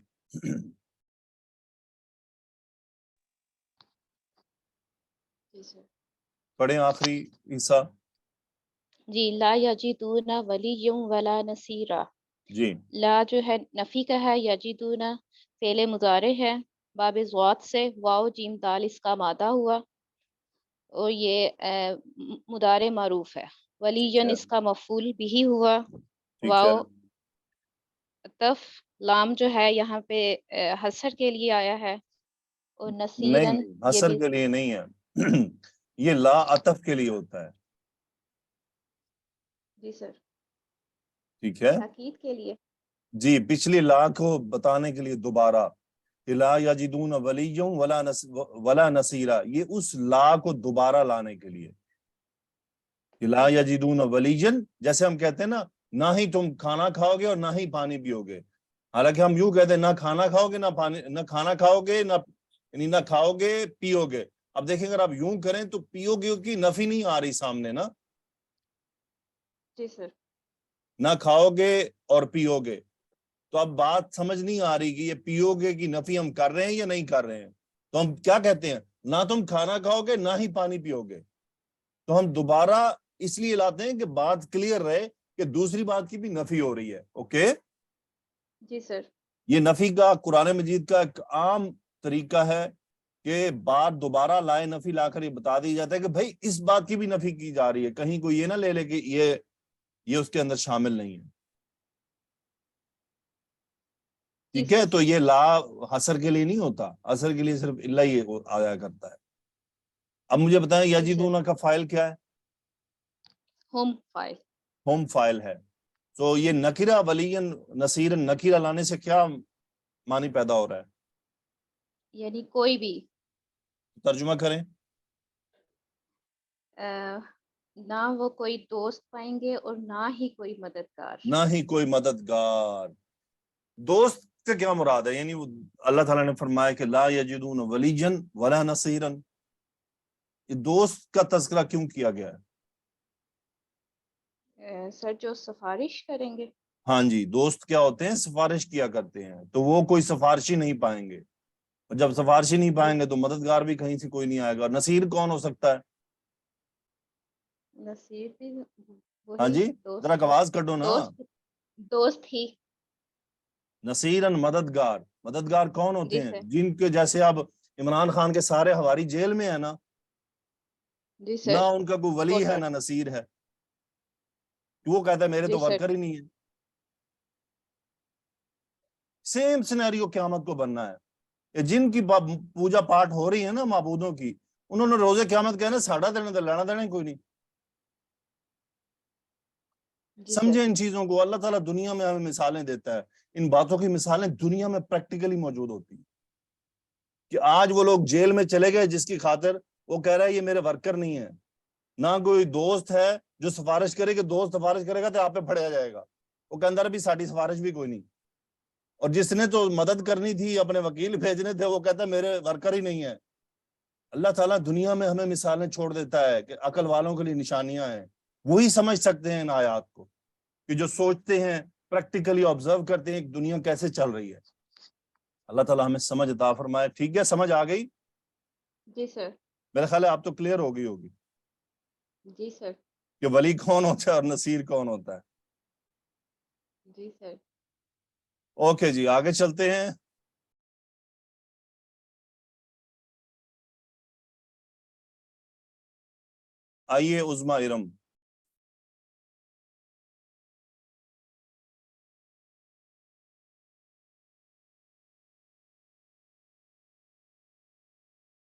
پڑھیں آخری حصہ. جی لا یجدون ولی ولا نصیرا. جی لا جو ہے نفی کا ہے, یجدون فعل مضارع ہے باب ضوات سے, واو جیم دال اس کا مادہ ہوا اور یہ مضارع معروف ہے. ولیجن اس کا مفعول بھی ہوا, ٹھیک ہے. واو عطف لام جو ہے یہاں پہ حسر کے لیے آیا ہے, اور نصیرن نہیں یہ حسر بھی. کے لیے نہیں ہے, یہ لا عطف کے لیے ہوتا ہے. جی سر ٹھیک ہے تاکید کے لیے. جی, پچھلی لا کو بتانے کے لیے دوبارہ لا یجدون ولیًا ولا نصیرا، یہ اس لا کو دوبارہ لانے کے لیے. لا یجدون ولیًا، جیسے ہم کہتے ہیں نا نہ ہی تم کھانا کھاؤ گے اور نہ ہی پانی پیو گے، حالانکہ ہم یوں کہتے ہیں نہ کھانا کھاؤ گے نہ پانی، نہ کھانا کھاؤ گے نہ کھاؤ گے پیو گے. اب دیکھیں اگر آپ یوں کریں تو پیو گے کی نفی نہیں آ رہی سامنے نا. جی سر. نہ کھاؤ گے اور پیو گے، تو اب بات سمجھ نہیں آ رہی کہ یہ پیو گے کی نفی ہم کر رہے ہیں یا نہیں کر رہے ہیں. تو ہم کیا کہتے ہیں، نہ تم کھانا کھاؤ گے نہ ہی پانی پیو گے. تو ہم دوبارہ اس لیے لاتے ہیں کہ بات کلیئر رہے کہ دوسری بات کی بھی نفی ہو رہی ہے. اوکے جی سر. یہ نفی کا قرآن مجید کا ایک عام طریقہ ہے کہ بات دوبارہ لائے نفی لا کر یہ بتا دی جاتا ہے کہ بھائی اس بات کی بھی نفی کی جا رہی ہے، کہیں کوئی یہ نہ لے لے کہ یہ اس کے اندر شامل نہیں ہے. ٹھیک ہے، تو یہ لا حصر کے لیے نہیں ہوتا، حصر کے لیے صرف اللہ ہی آیا کرتا ہے. اب مجھے بتائیں یجدون کا فائل کیا ہے؟ Home file. ہوم فائل ہے. تو یہ نکرہ ولیًا نصیرا نکرہ لانے سے کیا معنی پیدا ہو رہا ہے؟ یعنی کوئی بھی. ترجمہ کریں. نہ وہ کوئی دوست پائیں گے اور نہ ہی کوئی مددگار. نہ ہی کوئی مددگار. دوست سے کیا مراد ہے؟ یعنی وہ اللہ تعالیٰ نے فرمایا کہ لا یجدون ولیًا ولا نصیرا، یہ دوست کا تذکرہ کیوں کیا گیا ہے؟ سر جو سفارش کریں گے. ہاں جی، دوست کیا ہوتے ہیں؟ سفارش کیا کرتے ہیں. تو وہ کوئی سفارشی نہیں پائیں گے، اور جب سفارشی نہیں پائیں گے تو مددگار بھی کہیں سے کوئی نہیں آئے گا. نصیر کون ہو سکتا ہے؟ نصیر بھی ہاں جی ذرا آواز کٹو نا. دوست ہی. نصیرن مددگار. مددگار کون ہوتے ہیں؟ جن کے جیسے اب عمران خان کے سارے ہواری جیل میں ہیں نا، جی سر. نہ ان کا کوئی ولی ہے نہ نصیر ہے. وہ کہتا ہے میرے تو ورکر ہی نہیں ہے. سیم سینیریو قیامت کو بننا ہے. جن کی پوجا پاٹ ہو رہی ہے نا معبودوں کی، انہوں نے روزے قیامت کہنا ساڑھا دینا تو لینا دینا کوئی نہیں. سمجھے ان چیزوں کو. اللہ تعالیٰ دنیا میں ہمیں مثالیں دیتا ہے، ان باتوں کی مثالیں دنیا میں پریکٹیکلی موجود ہوتی ہیں. کہ آج وہ لوگ جیل میں چلے گئے جس کی خاطر وہ کہہ رہا ہے یہ میرے ورکر نہیں ہے، نہ کوئی دوست ہے جو سفارش کرے کہ دوست سفارش کرے گا تو آپ پہ پھڑیا جائے گا. وہ کہ اندر بھی ساڑھی سفارش بھی کوئی نہیں. اور جس نے تو مدد کرنی تھی، اپنے وکیل بھیجنے تھے، وہ کہتا ہے میرے ورکر ہی نہیں ہے. اللہ تعالیٰ دنیا میں ہمیں مثالیں چھوڑ دیتا ہے کہ عقل والوں کے لیے نشانیاں ہیں. وہی سمجھ سکتے ہیں ان آیات کو، کہ جو سوچتے ہیں، پریکٹیکلی آبزرو کرتے ہیں کہ دنیا کیسے چل رہی ہے. اللہ تعالیٰ ہمیں سمجھ عطا فرمائے. ٹھیک ہے، سمجھ آ گئی؟ جی سر. میرا خیال ہے آپ تو کلیئر ہو گئی ہوگی. جی سر. کہ ولی کون ہوتا ہے اور نصیر کون ہوتا ہے. جی سر. اوکے جی، آگے چلتے ہیں. آئیے عظما ارم.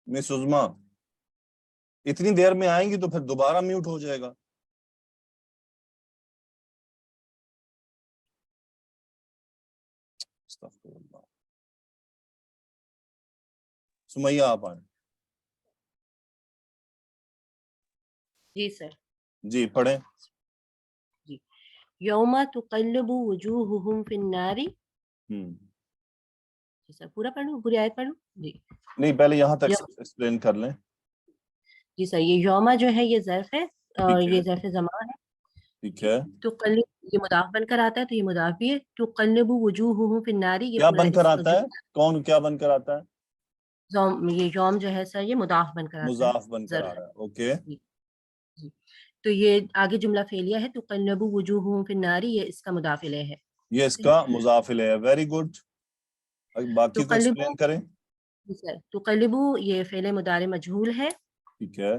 مس عظما اتنی دیر میں آئیں گی تو پھر دوبارہ میوٹ ہو جائے گا. سمیہ آپ آئیں. جی سر. جی پڑھیں. جی. یوم تقلب وجوہہم فی النار. جی سر پورا پڑھوں، پوری آیت پڑھوں؟ جی نہیں، پہلے یہاں تک ایکسپلین کر لیں. جی سر، یہ یوما جو ہے یہ ظرف ہے اور یہ ظرف زمان ہے. ٹھیک ہے. تقلب یہ مضاف بن کر آتا ہے، تو یہ مضاف بھی ہے. تقلب وجوہہم فی النار، یہ کیا بن کر آتا ہے؟ کون کیا بن کر آتا ہے؟ یہ یوم جو ہے سر یہ مضاف بن کر آتا ہے، مضاف بن کر آ رہا ہے. اوکے. جی تو یہ آگے جملہ فعلیہ ہے، تقلب وجوہہم فی النار، یہ اس کا مضاف الیہ ہے. یہ اس کا مضاف الیہ ہے. Very good. باقی کو ایکسپلین کریں. جی سر. تقلبو یہ فعل مضارع مجہول ہے. ٹھیک ہے.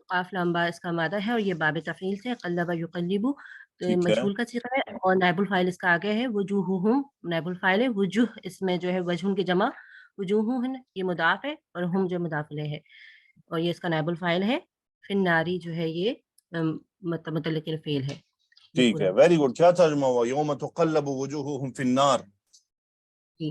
قاف لمبا اس کا مادہ ہے اور یہ باب تفعیل سے قلب یقلبو مجہول کا صیغہ ہے، اور نائب الفاعل اس کا آگے ہے وجوہہم، نائب الفاعل ہے. وجوہ اس میں جو ہے وجہن کی جمع، وجوہہن یہ مضاف ہے اور ہم جو مضاف الیہ ہے، اور یہ اس کا نائب الفاعل ہے. فی الناری جو ہے یہ متعلق الفعل ہے. ٹھیک ہے، ویری گڈ. کیا ترجمہ ہوا؟ یوم تقلب وجوہہم فی النار. جی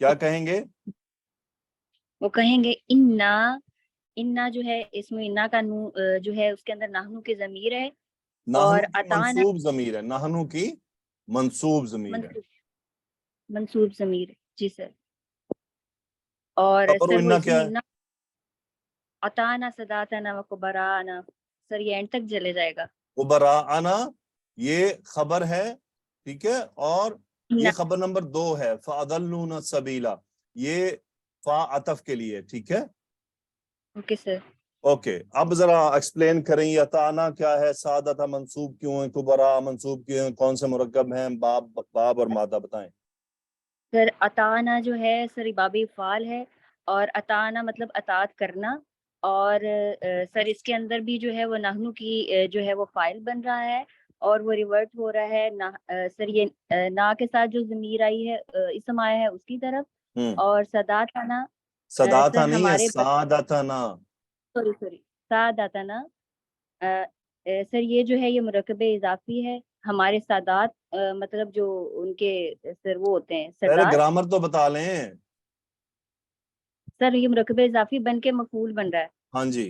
کیا کہیں گے؟ وہ کہیں گے انا جو ہے اسم انا کا جو ہے اس کے اندر نحنو کی ضمیر ہے اور منصوب ضمیر ہے، نحنو کی منصوب ضمیر ہے، منصوب ضمیر ہے جی سر. اور خبر سر وہ انا اسم کیا ہے؟ انا عطانا صداتنا و کبرانا. سر یہ اینڈ تک چلے جائے گا. کبرانا یہ خبر ہے، ٹھیک ہے، اور یہ خبر نمبر 2 ہے فَأَضَلُّونَ السَّبِيلَ، یہ فا عطف کے لیے، ٹھیک ہے. Okay sir. اوکے اب ذرا ایکسپلین کریں یہ عطانا کیا ہے، سعادت منصوب کیوں ہے، کبرا منصوب کیوں ہے، کون سے مرکب ہیں، باب اور مادہ بتائیں. سر عطانا جو ہے سر باب فعال ہے اور عطانا مطلب اطاعت کرنا، اور سر اس کے اندر بھی جو ہے وہ نحنو کی جو ہے وہ فاعل بن رہا ہے اور وہ ریورٹ ہو رہا ہے سر یہ نا کے ساتھ جو ضمیر آئی ہے اسم آیا ہے اس کی طرف. اور ساداتنا صداتہ نہیں ہے، سعادتنا. سوری ساداتنا سر یہ جو ہے یہ مرکب اضافی ہے. ہمارے سادات مطلب جو ان کے سر وہ ہوتے ہیں پہلے سردار. گرامر تو بتا لیں. سر یہ مرکب اضافی بن کے مفعول بن رہا ہے. ہاں جی،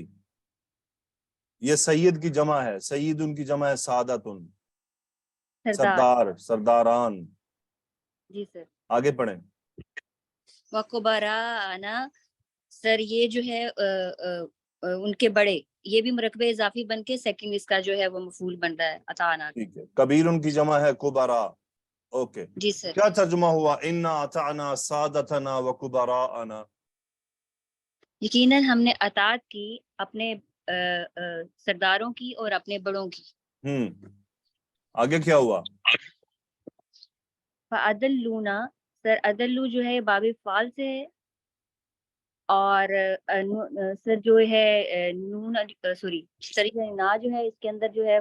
یہ سید کی جمع ہے، سید ان کی جمع ہے سعادتن، سردار، سرداران. جی سر. آگے پڑھیں. وَكُبَرَاءَنَا سر یہ جو ہے ان کے بڑے، یہ بھی مرکب اضافی بن کے سیکنڈ اس کا جو ہے وہ مفعول بن رہا ہے عطانا. ٹھیک ہے، کبیر ان کی جمع ہے کبرا. اوکے جی سر. کیا ترجمہ ہوا؟ انا اطعنا سادتنا وکبراءنا. یقیناً ہم نے اطاعت کی اپنے سرداروں کی اور اپنے بڑوں کی. آگے کیا ہوا؟ فَأَدَلُّونَا سر عدلو جو ہے باب فعال سے ہے اور سر جو ہے نون سوری سر نا جو ہے اس کے اندر جو ہے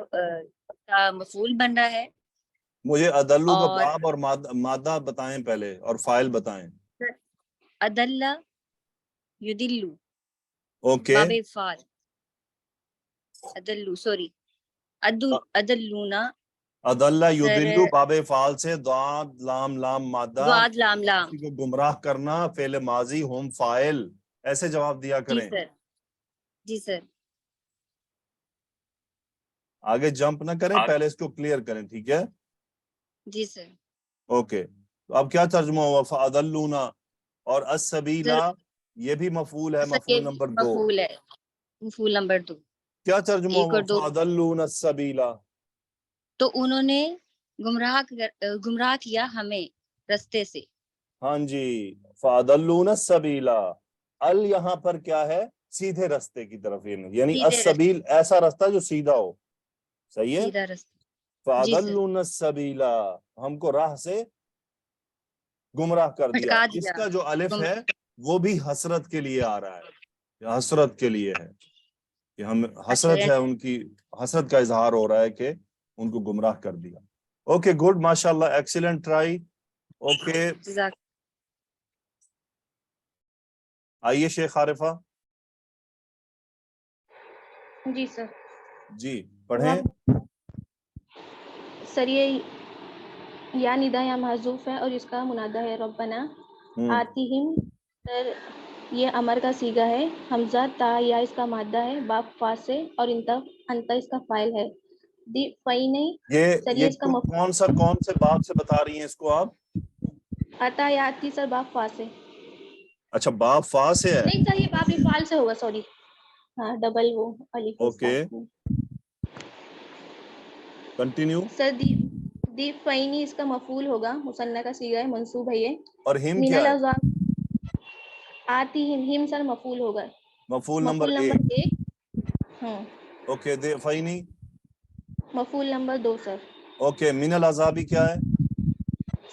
مفعول بن رہا ہے. مجھے عدلو کا باب اور مادہ بتائیں پہلے اور فاعل بتائیں. عدل یدلو اوکے باب فعال. عدلو سوری عدلونا عدل یدلو باب فعال سے ضاد لام لام مادہ، ضاد لام لام کسی کو گمراہ کرنا، فعل ماضی ہم فاعل، ایسے جواب دیا کریں. جی سر. جی سر. آگے جمپ نہ کریں، پہلے اس کو کلیئر کریں، ٹھیک ہے. جی سر. اوکے اب کیا ترجمہ ہوا؟ فَأَضَلُّونَا اور السَّبِيلَ یہ بھی مفعول ہے، مفعول نمبر 2. مفعول ہے، مفعول نمبر 2. کیا ترجمہ ہوا؟ فَأَضَلُّونَا السَّبِيلَ تو انہوں نے گمراہ کیا ہمیں رستے سے. ہاں جی، فَأَضَلُّونَا السَّبِيلَ. ال یہاں پر کیا ہے؟ سیدھے رستے کی طرف، یعنی السبیل ایسا رستہ جو سیدھا ہو. صحیح ہے. سیدھا رستہ. فَأَضَلُّونَا السَّبِيلَ ہم کو راہ سے گمراہ کر دیا. اس کا جو الف ہے وہ بھی حسرت کے لیے آ رہا ہے، حسرت کے لیے ہے کہ ہم حسرت ہے، ان کی حسرت کا اظہار ہو رہا ہے کہ ان کو گمراہ کر دیا. اوکے گڈ، ماشاءاللہ، ایکسیلنٹ ٹرائی. اوکے آئیے شیخ عارفہ. جی سر. جی پڑھیں. سر یہ یا ندا یا محذوف ہے اور اس کا منادہ ہے ربنا آتیہم. سر یہ امر کا صیغہ ہے، حمزہ تا یا اس کا مادہ ہے، باب فا سے، اور انتا اس کا فاعل ہے. دی فائنی یہ کون سے باب سے بتا رہی ہیں اس کو آپ؟ عطا یا آتی سر باب فا سے. اچھا باب فا سے ہے؟ نہیں سر یہ باب فعال سے ہوگا، سوری. ہاں ڈبل وہ الف. Okay continue. سر دی فائنی اس کا مفعول ہوگا، مثنیٰ کا صیغہ ہے، منصوب ہے یہ. اور ہم من کیا ہے؟ العذاب آتی ہم سر مفعول ہوگا، مفعول نمبر 1. ہاں اوکے دے فائنی مفعول نمبر 2 سر. اوکے من العذابی کیا ہے؟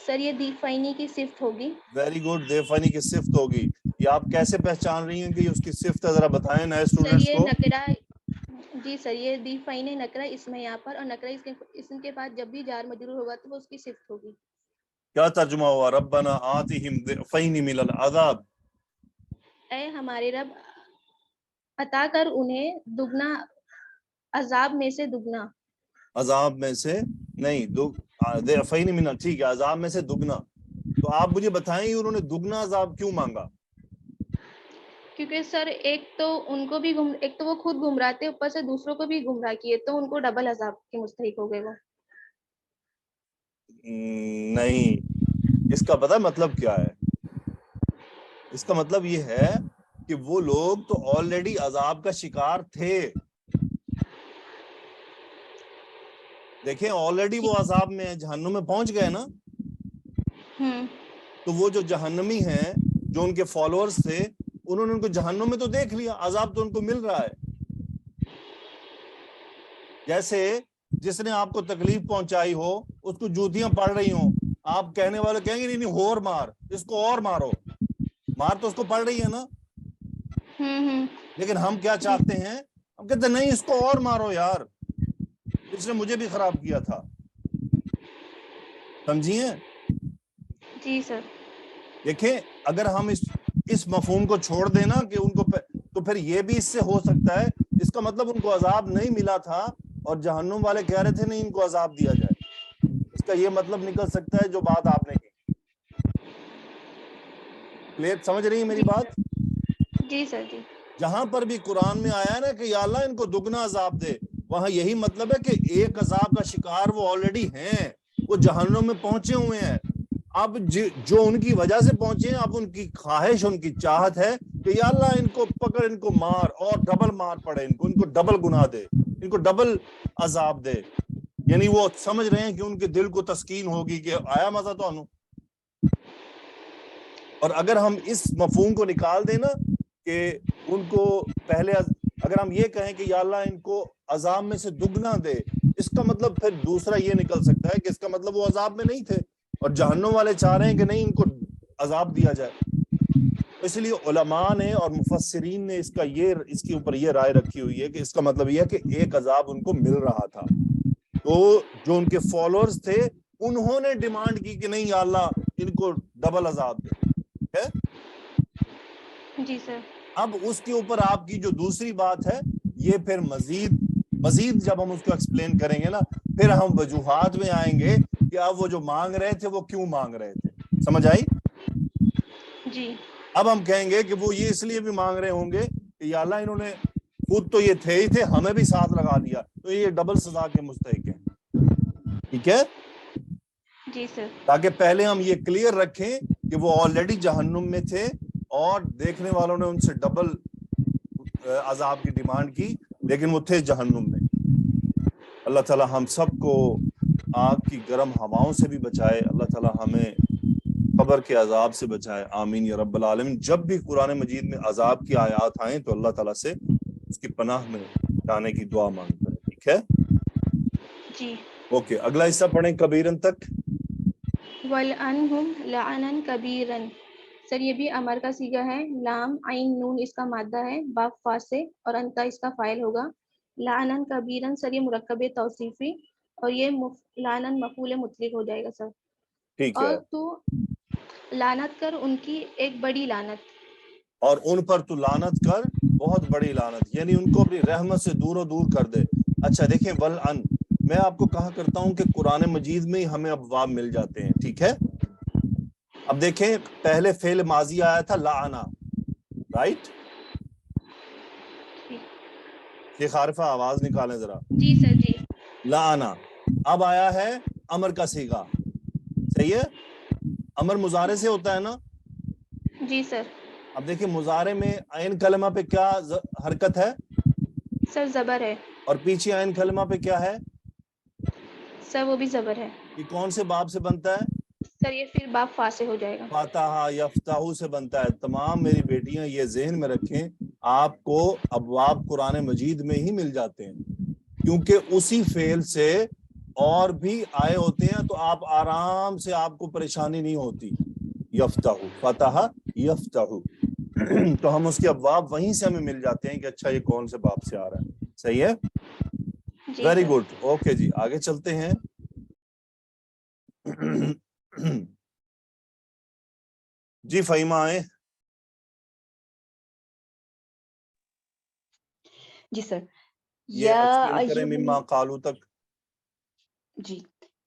سر یہ دی فائنی کی صفت ہوگی. ویری گڈ، دے فائنی کی صفت ہوگی. یہ آپ کیسے پہچان رہی ہیں کہ اس کی صفت ہے؟ ذرا بتائیں نئے اسٹوڈنٹس کو. نکرہ. جی سر یہ دی فائنی نکرہ اس میں یہاں پر، اور نکرہ اسم کے بعد جب بھی جار مجرور ہوگا تو وہ اس کی صفت ہوگی. کیا ترجمہ ہوا؟ ربنا آتیہم ضعفین من العذاب. اے ہمارے رب عطا کر انہیں دگنا عذاب میں سے دگنا. عذاب میں سے نہیں، ضعفین من، ٹھیک ہے، عذاب میں سے دگنا. تو آپ مجھے بتائیں انہوں نے دگنا عذاب کیوں مانگا؟ کیونکہ سر ایک تو ان کو بھی ایک تو وہ خود گمراہ تھے، اوپر سے دوسروں کو بھی گمراہ کیے، تو ان کو ڈبل عذاب کے مستحق ہو گئے وہ. نہیں، اس کا پتہ مطلب کیا ہے؟ اس کا مطلب یہ ہے کہ وہ لوگ تو آلریڈی عذاب کا شکار تھے. دیکھیں آلریڈی وہ عذاب میں جہنم میں پہنچ گئے نا. تو وہ جو جہنمی ہیں جو ان کے فالوورز تھے انہوں نے ان کو جہنم میں تو دیکھ لیا، عذاب تو ان کو مل رہا ہے. جیسے جس نے آپ کو تکلیف پہنچائی ہو اس کو جوتیاں پڑ رہی ہوں، آپ کہنے والے کہیں گے نہیں اور مار، اس کو اور مارو. مار تو اس کو پڑ رہی ہے نا. لیکن ہم کیا چاہتے ہیں؟ ہم کہتے ہیں نہیں اس کو اور مارو یار، اس نے مجھے بھی خراب کیا تھا. سمجھیے؟ جی سر. دیکھیں اگر ہم اس مفہوم کو چھوڑ دینا کہ ان کو تو پھر یہ بھی اس سے ہو سکتا ہے، اس کا مطلب ان کو عذاب نہیں ملا تھا اور جہنم والے کہہ رہے تھے نہیں ان کو عذاب دیا جائے. اس کا یہ مطلب نکل سکتا ہے جو بات آپ نے کی. کلیئر سمجھ رہی ہیں میری بات؟ جی سر. جی. جہاں پر بھی قرآن میں آیا نا کہ یا اللہ ان کو دگنا عذاب دے، وہاں یہی مطلب ہے کہ ایک عذاب کا شکار وہ آلریڈی ہیں، وہ جہنم میں پہنچے ہوئے ہیں. اب جو ان کی وجہ سے پہنچے ہیں، اب ان کی خواہش ان کی چاہت ہے کہ یا اللہ ان کو پکڑ، ان کو مار اور ڈبل مار پڑے، ان کو ڈبل گناہ دے، ان کو ڈبل عذاب دے. یعنی وہ سمجھ رہے ہیں کہ ان کے دل کو تسکین ہوگی کہ آیا مزہ تو انہوں. اور اگر ہم اس مفہوم کو نکال دیں نا کہ ان کو پہلے اگر ہم یہ کہیں کہ یا اللہ ان کو عذاب میں سے دگنا دے، اس کا مطلب پھر دوسرا یہ نکل سکتا ہے کہ اس کا مطلب وہ عذاب میں نہیں تھے اور جہنم والے چاہ رہے ہیں کہ نہیں ان کو عذاب دیا جائے. اس لیے علماء نے اور مفسرین نے اس کے اوپر یہ رائے رکھی ہوئی ہے کہ اس کا مطلب یہ ہے کہ ایک عذاب ان کو مل رہا تھا. تو جو ان کے فالوورز تھے انہوں نے ڈیمانڈ کی کہ نہیں یا اللہ ان کو ڈبل عذاب دے. جی سر. اب اس کے اوپر آپ کی جو دوسری بات ہے یہ پھر مزید جب ہم اس کو ایکسپلین کریں گے نا پھر ہم وجوہات میں آئیں گے کہ اب وہ جو مانگ رہے تھے وہ کیوں مانگ رہے تھے. سمجھ آئی؟ جی. اب ہم کہیں گے کہ وہ یہ اس لیے بھی مانگ رہے ہوں گے کہ یا اللہ انہوں نے خود تو یہ تھے ہی تھے، ہمیں بھی ساتھ لگا دیا، تو یہ ڈبل سزا کے مستحق ہیں. ٹھیک ہے؟ جی سر. تاکہ پہلے ہم یہ کلیئر رکھیں کہ وہ آلریڈی جہنم میں تھے اور دیکھنے والوں نے ان سے ڈبل عذاب کی ڈیمانڈ کی، لیکن وہ تھے جہنم میں. اللہ تعالی ہم سب کو آگ کی گرم ہواؤں سے بھی بچائے، اللہ تعالی ہمیں قبر کے عذاب سے بچائے. آمین یا رب العالمین. جب بھی قرآن مجید میں عذاب کی آیات آئیں تو اللہ تعالیٰ سے اس کی پناہ میں جانے کی دعا مانگتا ہے. ٹھیک ہے؟ جی. اوکے اگلا حصہ پڑھیں کبیرن تک. وَلْعَنْهُمْ لَعْنًا كَبِيرًا. سر یہ بھی امر کا صیغہ ہے، لام عین نون اس کا مادہ ہے، با فا سے، اور انتا اس کا فاعل ہوگا. لعنًا کبیرًا سر یہ مرکب توصیفی اور یہ لعنًا مفعول مطلق ہو جائے گا سر. ٹھیک ہے. اور تو لعنت کر ان کی ایک بڑی لعنت، اور ان پر تو لعنت کر بہت بڑی لعنت، یعنی ان کو اپنی رحمت سے دور و دور کر دے. اچھا دیکھیں ولعن، میں آپ کو کہا کرتا ہوں کہ قرآن مجید میں ہی ہمیں ابواب مل جاتے ہیں. ٹھیک ہے؟ اب دیکھیں پہلے فعل ماضی آیا تھا لعنا، رائٹ؟ شیخ عارفہ آواز نکالیں ذرا. جی سر. جی. لعنا. اب آیا ہے امر کا صیغہ، صحیح ہے؟ امر مضارع سے ہوتا ہے نا. جی سر. اب دیکھیں مضارع میں عین کلمہ پہ کیا حرکت ہے؟ سر زبر ہے. اور پیچھے عین کلمہ پہ کیا ہے؟ سر وہ بھی زبر ہے. یہ کون سے باب سے بنتا ہے؟ سر یہ پھر باب فا سے ہو جائے گا. فاتحہ یفتح سے بنتا ہے. تمام میری بیٹیاں یہ ذہن میں رکھیں، آپ کو ابواب قرآن مجید میں ہی مل جاتے ہیں کیونکہ اسی فعل سے اور بھی آئے ہوتے ہیں، تو آپ آرام سے، آپ کو پریشانی نہیں ہوتی. یفتح، فتح یفتح، تو ہم اس کے ابواب وہیں سے ہمیں مل جاتے ہیں کہ اچھا یہ کون سے باب سے آ رہا ہے. صحیح ہے؟ Very good. اوکے جی آگے چلتے ہیں. جی فہیمہ آئے. جی سر. یہ ایکسپلین کریں مما قالو تک. جی.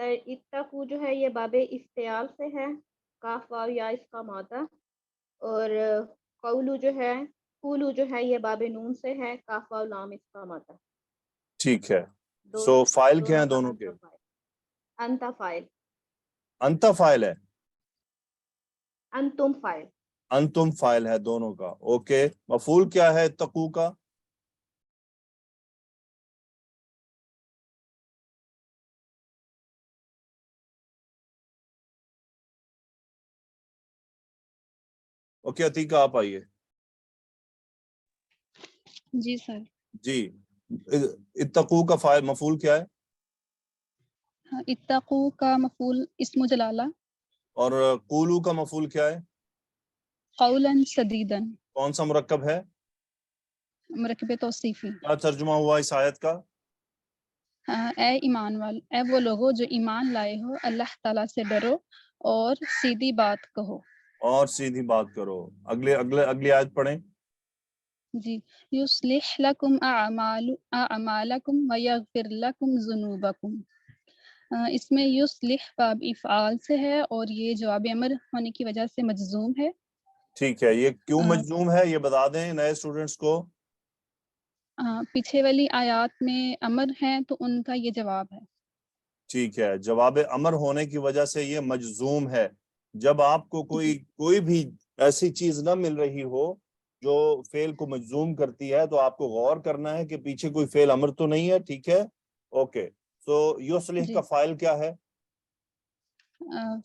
سر اتقو جو ہے یہ باب افتعال سے ہے، کاف واو یا اس کا مادہ، اور قولو جو ہے یہ باب نون سے ہے، کاف واو لام اس کا مادہ۔ ٹھیک ہے، سو فائل کیا ہیں دونوں دونوں کے؟ کا انتا فائل، انتا فائل ہے، انتم فائل، انتم فائل ہے دونوں کا۔ اوکے، مفعول کیا ہے اتقو کا؟ اوکے عتیقہ آپ آئیے۔ جی سر، جی، اتقو کا فائل مفعول کیا ہے؟ اتقو کا مفعول اسم جلالہ، اور قولو کا مفعول کیا ہے؟ قولا سدیدا، کون سا مرکب ہے؟ مرکب توصیفی۔ کیا ترجمہ ہوا اس آیت کا؟ اے ایمان وال، اے وہ لوگو جو ایمان لائے ہو، اللہ تعالیٰ سے ڈرو اور سیدھی بات کہو۔ اور سیدھی بات کرو۔ اگلی آیت پڑھیں۔ جی، یصلح لکم اعمالکم ویغفر لکم ذنوبکم۔ اس میں یصلح باب افعال سے ہے اور یہ جواب امر ہونے کی وجہ سے مجزوم ہے۔ ٹھیک ہے، یہ کیوں مجزوم ہے یہ بتا دیں نئے اسٹوڈنٹس کو۔ پیچھے والی آیات میں امر ہیں تو ان کا یہ جواب ہے۔ ٹھیک ہے، جواب امر ہونے کی وجہ سے یہ مجزوم ہے۔ جب آپ کو کوئی بھی ایسی چیز نہ مل رہی ہو جو فعل کو مجزوم کرتی ہے تو آپ کو غور کرنا ہے کہ پیچھے کوئی فعل امر تو نہیں ہے۔ ٹھیک ہے، اوکے، سو یصلح کا فاعل کیا ہے؟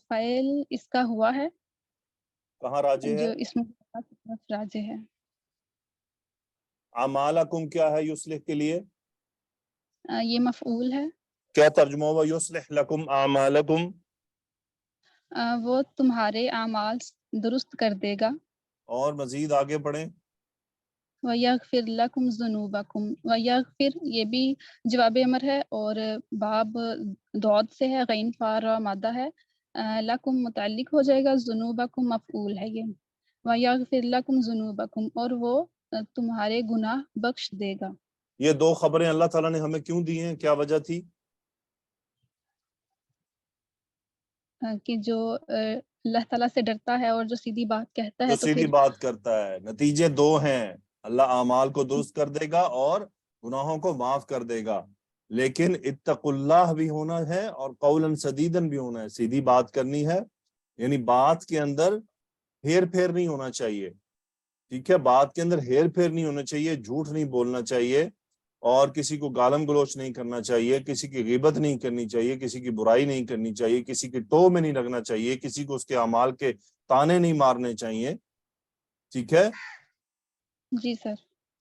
فاعل اس کا ہوا ہے، کہاں راجع ہے؟ جو اس میں راجع ہے۔ اعمالکم کیا ہے یصلح کے لیے؟ یہ مفعول ہے۔ کیا ترجمہ ہوا یصلح لکم اعمالکم؟ وہ تمہارے اعمال درست کر دے گا۔ اور مزید آگے پڑھیں۔ وَيَغْفِرْ لَكُمْ ذُنُوبَكُمْ، وَيَغْفِرْ یہ بھی جواب امر ہے اور باب دعود سے ہے، غین فا را مادہ ہے، لکم متعلق ہو جائے گا، ذنوبکم مفعول ہے یہ۔ وَيَغْفِرْ لَكُمْ ذُنُوبَكُمْ، اور وہ تمہارے گناہ بخش دے گا۔ یہ دو خبریں اللہ تعالیٰ نے ہمیں کیوں دی ہیں؟ کیا وجہ تھی؟ کہ جو اللہ تعالیٰ سے ڈرتا ہے اور جو سیدھی بات کہتا ہے جو تو سیدھی بات کرتا ہے، نتیجے دو ہیں، اللہ اعمال کو درست کر دے گا اور گناہوں کو معاف کر دے گا، لیکن اتقوا اللہ بھی ہونا ہے اور قولا سدیدا بھی ہونا ہے۔ سیدھی بات کرنی ہے، یعنی بات کے اندر ہیر پھیر نہیں ہونا چاہیے۔ ٹھیک ہے، بات کے اندر ہیر پھیر نہیں ہونا چاہیے، جھوٹ نہیں بولنا چاہیے، اور کسی کو گالم گلوچ نہیں کرنا چاہیے، کسی کی غیبت نہیں کرنی چاہیے، کسی کی برائی نہیں کرنی چاہیے، کسی کی ٹو میں نہیں لگنا چاہیے، کسی کو اس کے اعمال کے تانے نہیں مارنے چاہیے۔ ٹھیک ہے جی سر۔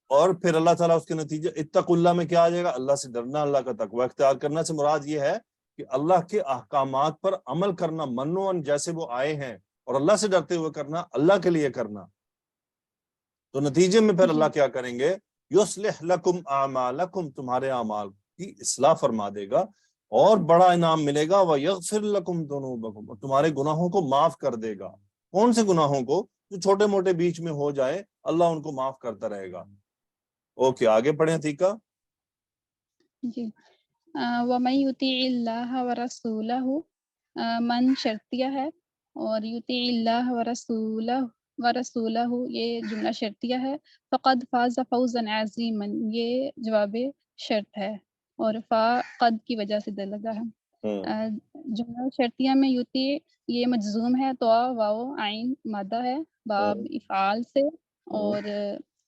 اور پھر اللہ تعالیٰ اس کے نتیجے اتقوا اللہ میں کیا آ جائے گا؟ اللہ سے ڈرنا، اللہ کا تقوی اختیار کرنا سے مراد یہ ہے کہ اللہ کے احکامات پر عمل کرنا، منوعاً جیسے وہ آئے ہیں، اور اللہ سے ڈرتے ہوئے کرنا، اللہ کے لیے کرنا۔ تو نتیجے میں پھر اللہ کیا کریں گے؟ یصلح لکم اعمالکم، تمہارے اعمال کی اصلاح فرما دے گا اور بڑا انعام ملے گا، ویغفر لکم ذنوبکم، اور تمہارے گناہوں کو معاف کر دے گا۔ کون سے گناہوں کو؟ جو چھوٹے موٹے بیچ میں ہو جائے، اللہ ان کو معاف کرتا رہے گا۔ اوکے، آگے پڑھیں عتیقہ۔ جی، وَمَن يُطِعِ اللَّهَ وَرَسُولَهُ، من شرطیہ ہے، اور یطیع اللہ ورسولہ یہ جملہ شرطیہ ہے، فقد فاز فوزا عظیما یہ جواب شرط ہے، اور فا قد کی وجہ سے دل لگا ہے۔ جملہ شرطیہ میں یطیع یہ مجزوم ہے، تو واو عین مادہ ہے باب افعال سے، اور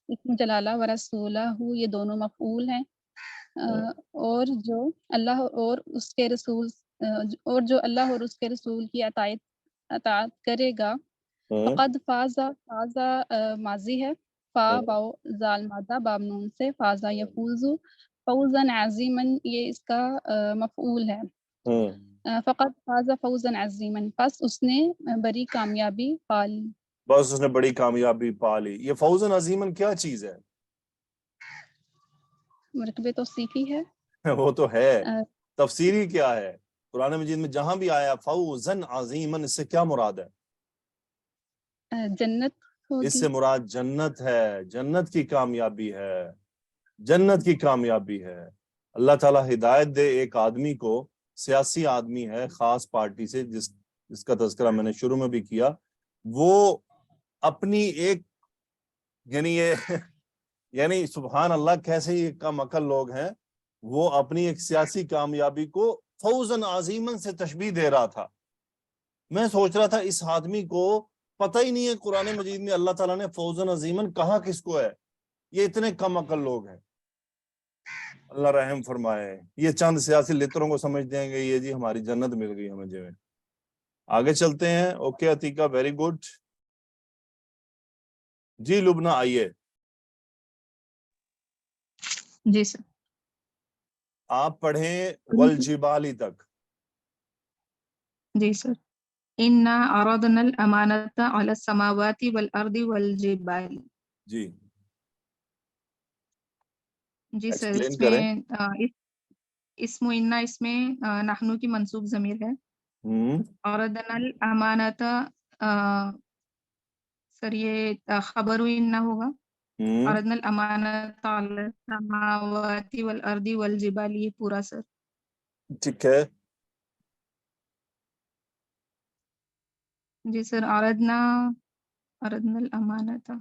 اسم جلالہ ورسولہ یہ دونوں مفعول ہیں، اور جو اللہ اور اس کے رسول اور اس کے رسول کی اطاعت کرے گا۔ فقد فازا ماضی ہے، فا واو زال مادہ باب نون سے، فازا یفوز فوزا عظیما یہ اس کا مفعول ہے۔ فقد فاز فوزا عظیما، پس اس نے بڑی کامیابی پا لی۔ بس اس نے بڑی کامیابی پا لی۔ یہ فوزا عظیما کیا چیز ہے؟ مرکب توصیفی ہے۔ وہ تو ہے، تفسیری کیا ہے؟ قرآن مجید میں جہاں بھی آیا فوزا عظیما، اس سے کیا مراد ہے؟ جنت ہوگی۔ اس سے مراد جنت ہے، جنت کی کامیابی ہے، جنت کی کامیابی ہے۔ اللہ تعالیٰ ہدایت دے ایک آدمی کو سیاسی آدمی ہے خاص پارٹی سے جس کا تذکرہ میں نے شروع میں بھی کیا, وہ اپنی ایک یعنی سبحان اللہ کیسے یہ کم عقل لوگ ہیں, وہ اپنی ایک سیاسی کامیابی کو فوزن عظیمن سے تشبیہ دے رہا تھا. میں سوچ رہا تھا اس آدمی کو پتہ ہی نہیں ہے قرآن مجید میں اللہ تعالیٰ نے فوزن عظیمن کہا کس کو ہے. یہ اتنے کم عقل لوگ ہیں, اللہ رحم فرمائے. یہ چند سیاسی لتروں کو سمجھ دیں گے یہ جی ہماری جنت مل گئی ہمیں جو ہے. آگے چلتے ہیں. Okay Atiqa, very good. جی لبنہ آئیے. جی سر. آپ پڑھیں والجبالی تک. جی سر. اِنَّا عَرَضْنَا الْأَمَانَةَ عَلَى السَّمَاوَاتِ وَالْأَرْضِ وَالْجِبَالِ. جی جی سر, ایکسپلین اس کریں. میں اسم اِنَّا اس میں نحنو کی منصوب ضمیر ہے. عَرَضْنَا الْأَمَانَةَ سر یہ خبر اِنَّا ہوگا. عَرَضْنَا الْأَمَانَةَ عَلَى السَّمَاوَاتِ وَالْأَرْضِ وَالْجِبَالِ, یہ پورا سر. ٹھیک ہے. جی سر. عَرَضْنَا الْأَمَانَةَ.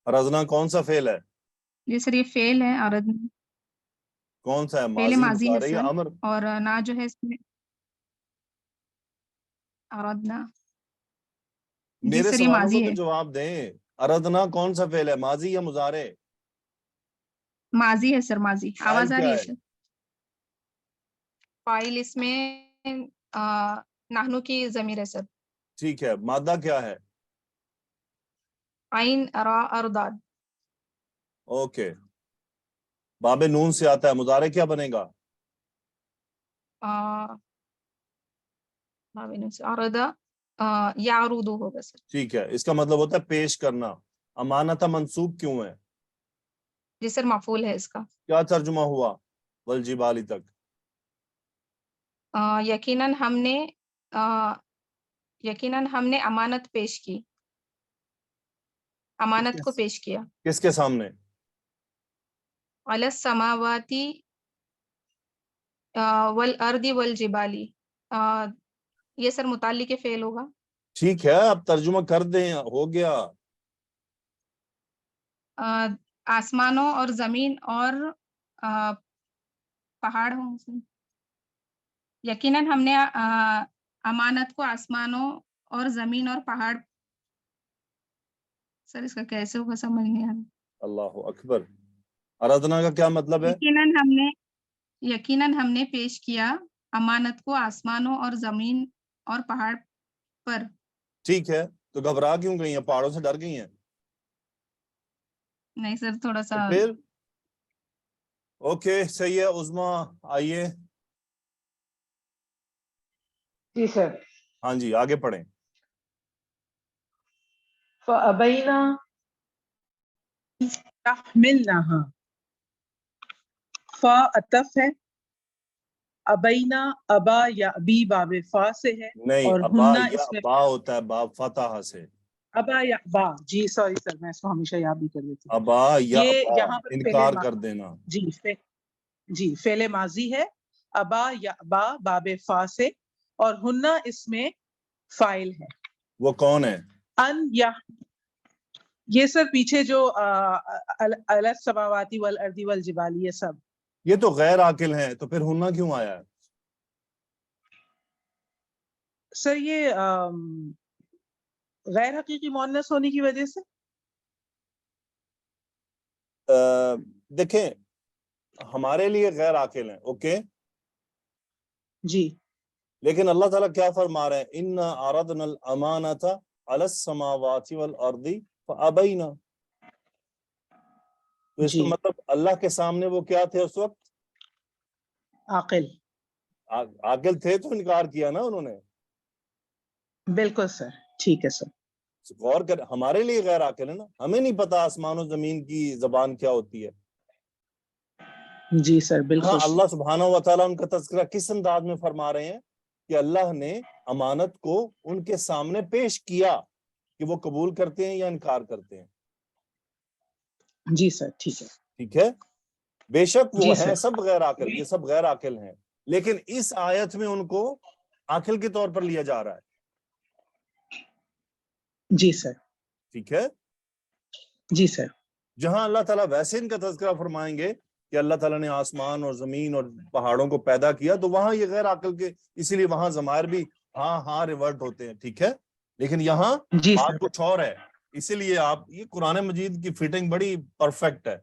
عرضنا کون سا فعل ہے؟ جی سر یہ فعل ہے. عَرَضْنَا کون سا ہے؟ فعل ماضی, ماضی ہے مضارع یا سر, امر؟ اور نا جو ہے اس میں عَرَضْنَا. جی میرے سر یہ سوالوں کو ماضی تو ہے. جواب دیں. عرضنا کون سا فعل ہے, ماضی یا مضارع؟ ماضی ہے سر, ماضی. فاعل آواز آ کیا رہی ہے ہے؟ سر؟ فاعل اس میں نحنو کی ضمیر ہے سر. ٹھیک ہے. مادہ کیا ہے؟ عین را ارداد. اوکے. باب نون سے آتا ہے, مضارع کیا بنے گا؟ عرضا یعرضو ہوگا سر. ٹھیک ہے. اس کا مطلب ہوتا ہے پیش کرنا. امانت منصوب کیوں ہے؟ جی سر مفعول ہے اس کا. کیا ترجمہ ہوا والجبالی تک؟ یقیناً ہم نے امانت پیش کی, امانت کو پیش کیا. کس کے سامنے؟ علی السماواتی والارض والجبالی. یہ سر متعلق فعل ہوگا. ٹھیک ہے, اب ترجمہ کر دیں, ہو گیا. آسمانوں اور زمین اور پہاڑ ہوں. یقیناً ہم نے امانت کو آسمانوں اور زمین اور پہاڑ. سر اس کا کیسے ہوگا سمجھ نہیں آ رہا. اللہ اکبر. عرضنا کا کیا مطلب ہے؟ یقیناً ہم نے پیش کیا امانت کو آسمانوں اور زمین اور پہاڑ پر. ٹھیک ہے, تو گھبرا کیوں گئی ہیں, پہاڑوں سے ڈر گئی ہیں؟ نہیں سر تھوڑا سا. پھر اوکے صحیح ہے. عظما آئیے. جی سر. ہاں جی آگے پڑھیں. فَأَبَيْنَا تَحْمِلْنَهَا. فا عطف ہے. ابینا ابا یا ابی باب فا سے ہے. نہیں, اور ابا ہننا یا اس میں با ہوتا ہے باب فتح سے. ابا یا با. جی سوری سر, میں اس کو ہمیشہ یاد بھی کر لیتی ہوں. ابا یا یہ ابا یہاں پر انکار کر دینا. جی فعل ماضی ہے. ابا یا ابا باب فا سے, اور ہننا اس میں فاعل ہے. وہ کون ہے؟ ان یا یہ سر پیچھے جو علی السماواتی والارض والجبال یہ سب. یہ تو غیر عاقل ہیں, تو پھر ہننا کیوں آیا ہے؟ سر یہ غیر حقیقی مؤنث ہونے کی وجہ سے. دیکھیں ہمارے لیے غیر عاقل ہیں, اوکے جی, لیکن اللہ تعالیٰ کیا فرما رہے ہیں؟ اِنَّا عَرَضْنَا الْأَمَانَةَ عَلَى السَّمَاوَاتِ وَالْأَرْضِ فَأَبَيْنَا. تو اس کا مطلب اللہ کے سامنے وہ کیا تھے اس وقت؟ عاقل تھے تو انکار کیا نا انہوں نے. بالکل سر, ٹھیک ہے سر. غور کر, ہمارے لیے غیر عاقل ہے نا, ہمیں نہیں پتا آسمان و زمین کی زبان کیا ہوتی ہے. جی سر بالکل. اللہ سبحانہ و تعالیٰ ان کا تذکرہ کس انداز میں فرما رہے ہیں کہ اللہ نے امانت کو ان کے سامنے پیش کیا کہ وہ قبول کرتے ہیں یا انکار کرتے ہیں. جی سر ٹھیک ہے. ٹھیک ہے, بے شک وہ جی ہیں سر. سب غیر عاقل, یہ سب غیر عاقل ہیں, لیکن اس آیت میں ان کو عاقل کے طور پر لیا جا رہا ہے. جی سر. ٹھیک ہے جی سر. جہاں اللہ تعالیٰ ویسے ان کا تذکرہ فرمائیں گے کہ اللہ تعالیٰ نے آسمان اور زمین اور پہاڑوں کو پیدا کیا، تو وہاں یہ غیر عقل کے، اسی لیے وہاں ضمائر بھی ہاں ریورٹ ہوتے ہیں. ٹھیک ہے، لیکن یہاں جی بات سر. کچھ اور ہے. اسی لیے آپ یہ قرآن مجید کی فٹنگ بڑی پرفیکٹ ہے.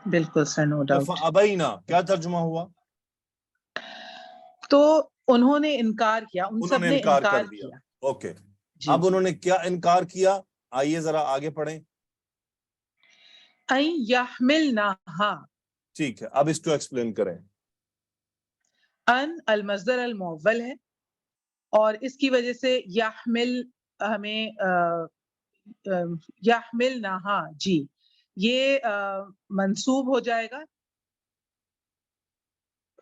بالکل سر، نو ڈاؤٹ. ابینا کیا ترجمہ ہوا؟ تو انہوں نے انکار کیا، ان سب نے انکار کر دیا. کیا. اوکے، جی اب انہوں نے کیا انکار کیا؟ آئیے ذرا آگے پڑھیں. این یحملنہا. ٹھیک ہے، اب اس کو ایکسپلین کریں. ان المصدر المؤول ہے، اور اس کی وجہ سے یحمل ہمیں یحملنہا جی یہ منصوب ہو جائے گا.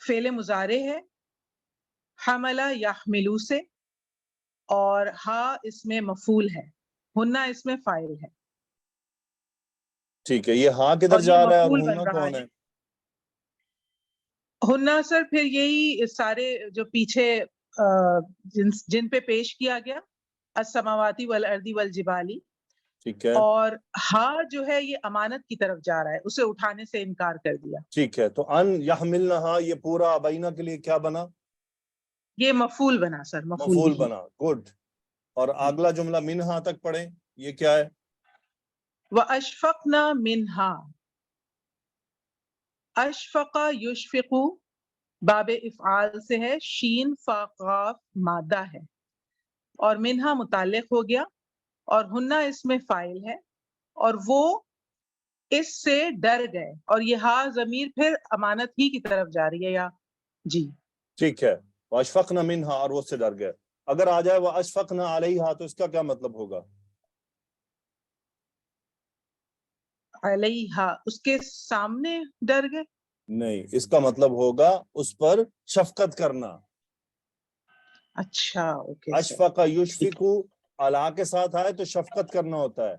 فعل مضارع ہے حملہ یحملو سے، اور ہا اس میں مفعول ہے، ہنہ اس میں فاعل ہے. ٹھیک ہے، یہ ہاں کدھر اور یہ جا رہا ہے اور مفعول بن ہنہ رہا کون ہے. ہے؟ ہنہ سر پھر یہی سارے جو پیچھے جن پہ پیش کیا گیا، السماواتی والارضی والجبالی. ٹھیک ہے، اور ہا جو ہے یہ امانت کی طرف جا رہا ہے، اسے اٹھانے سے انکار کر دیا. ٹھیک ہے. تو ان یحملنہا یہ پورا ابینا کے لیے کیا بنا؟ یہ مفعول بنا سر، مفعول بھی. بنا. گڈ. اور اگلا جملہ منہا تک پڑھیں، یہ کیا ہے؟ وَأَشْفَقْنَا مِنْهَا. اشفق یشفق باب افعال سے ہے، شین فا قاف مادہ ہے، اور منہا متعلق ہو گیا، اور ہنہ اس میں فاعل ہے، اور وہ اس سے ڈر گئے، اور یہ ہا ضمیر پھر امانت ہی کی طرف جا رہی ہے یا جی. ٹھیک ہے، وَأَشْفَقْنَ مِنْهَا، اور وہ اس سے ڈر گئے. اگر آ جائے وَأَشْفَقْنَ عَلَيْهَا تو اس کا کیا مطلب ہوگا؟ علیہا اس کے سامنے ڈر گئے. نہیں، اس کا مطلب ہوگا اس پر شفقت کرنا. اچھا اوکے. اشفق یشفق علا کے ساتھ آئے تو شفقت کرنا ہوتا ہے.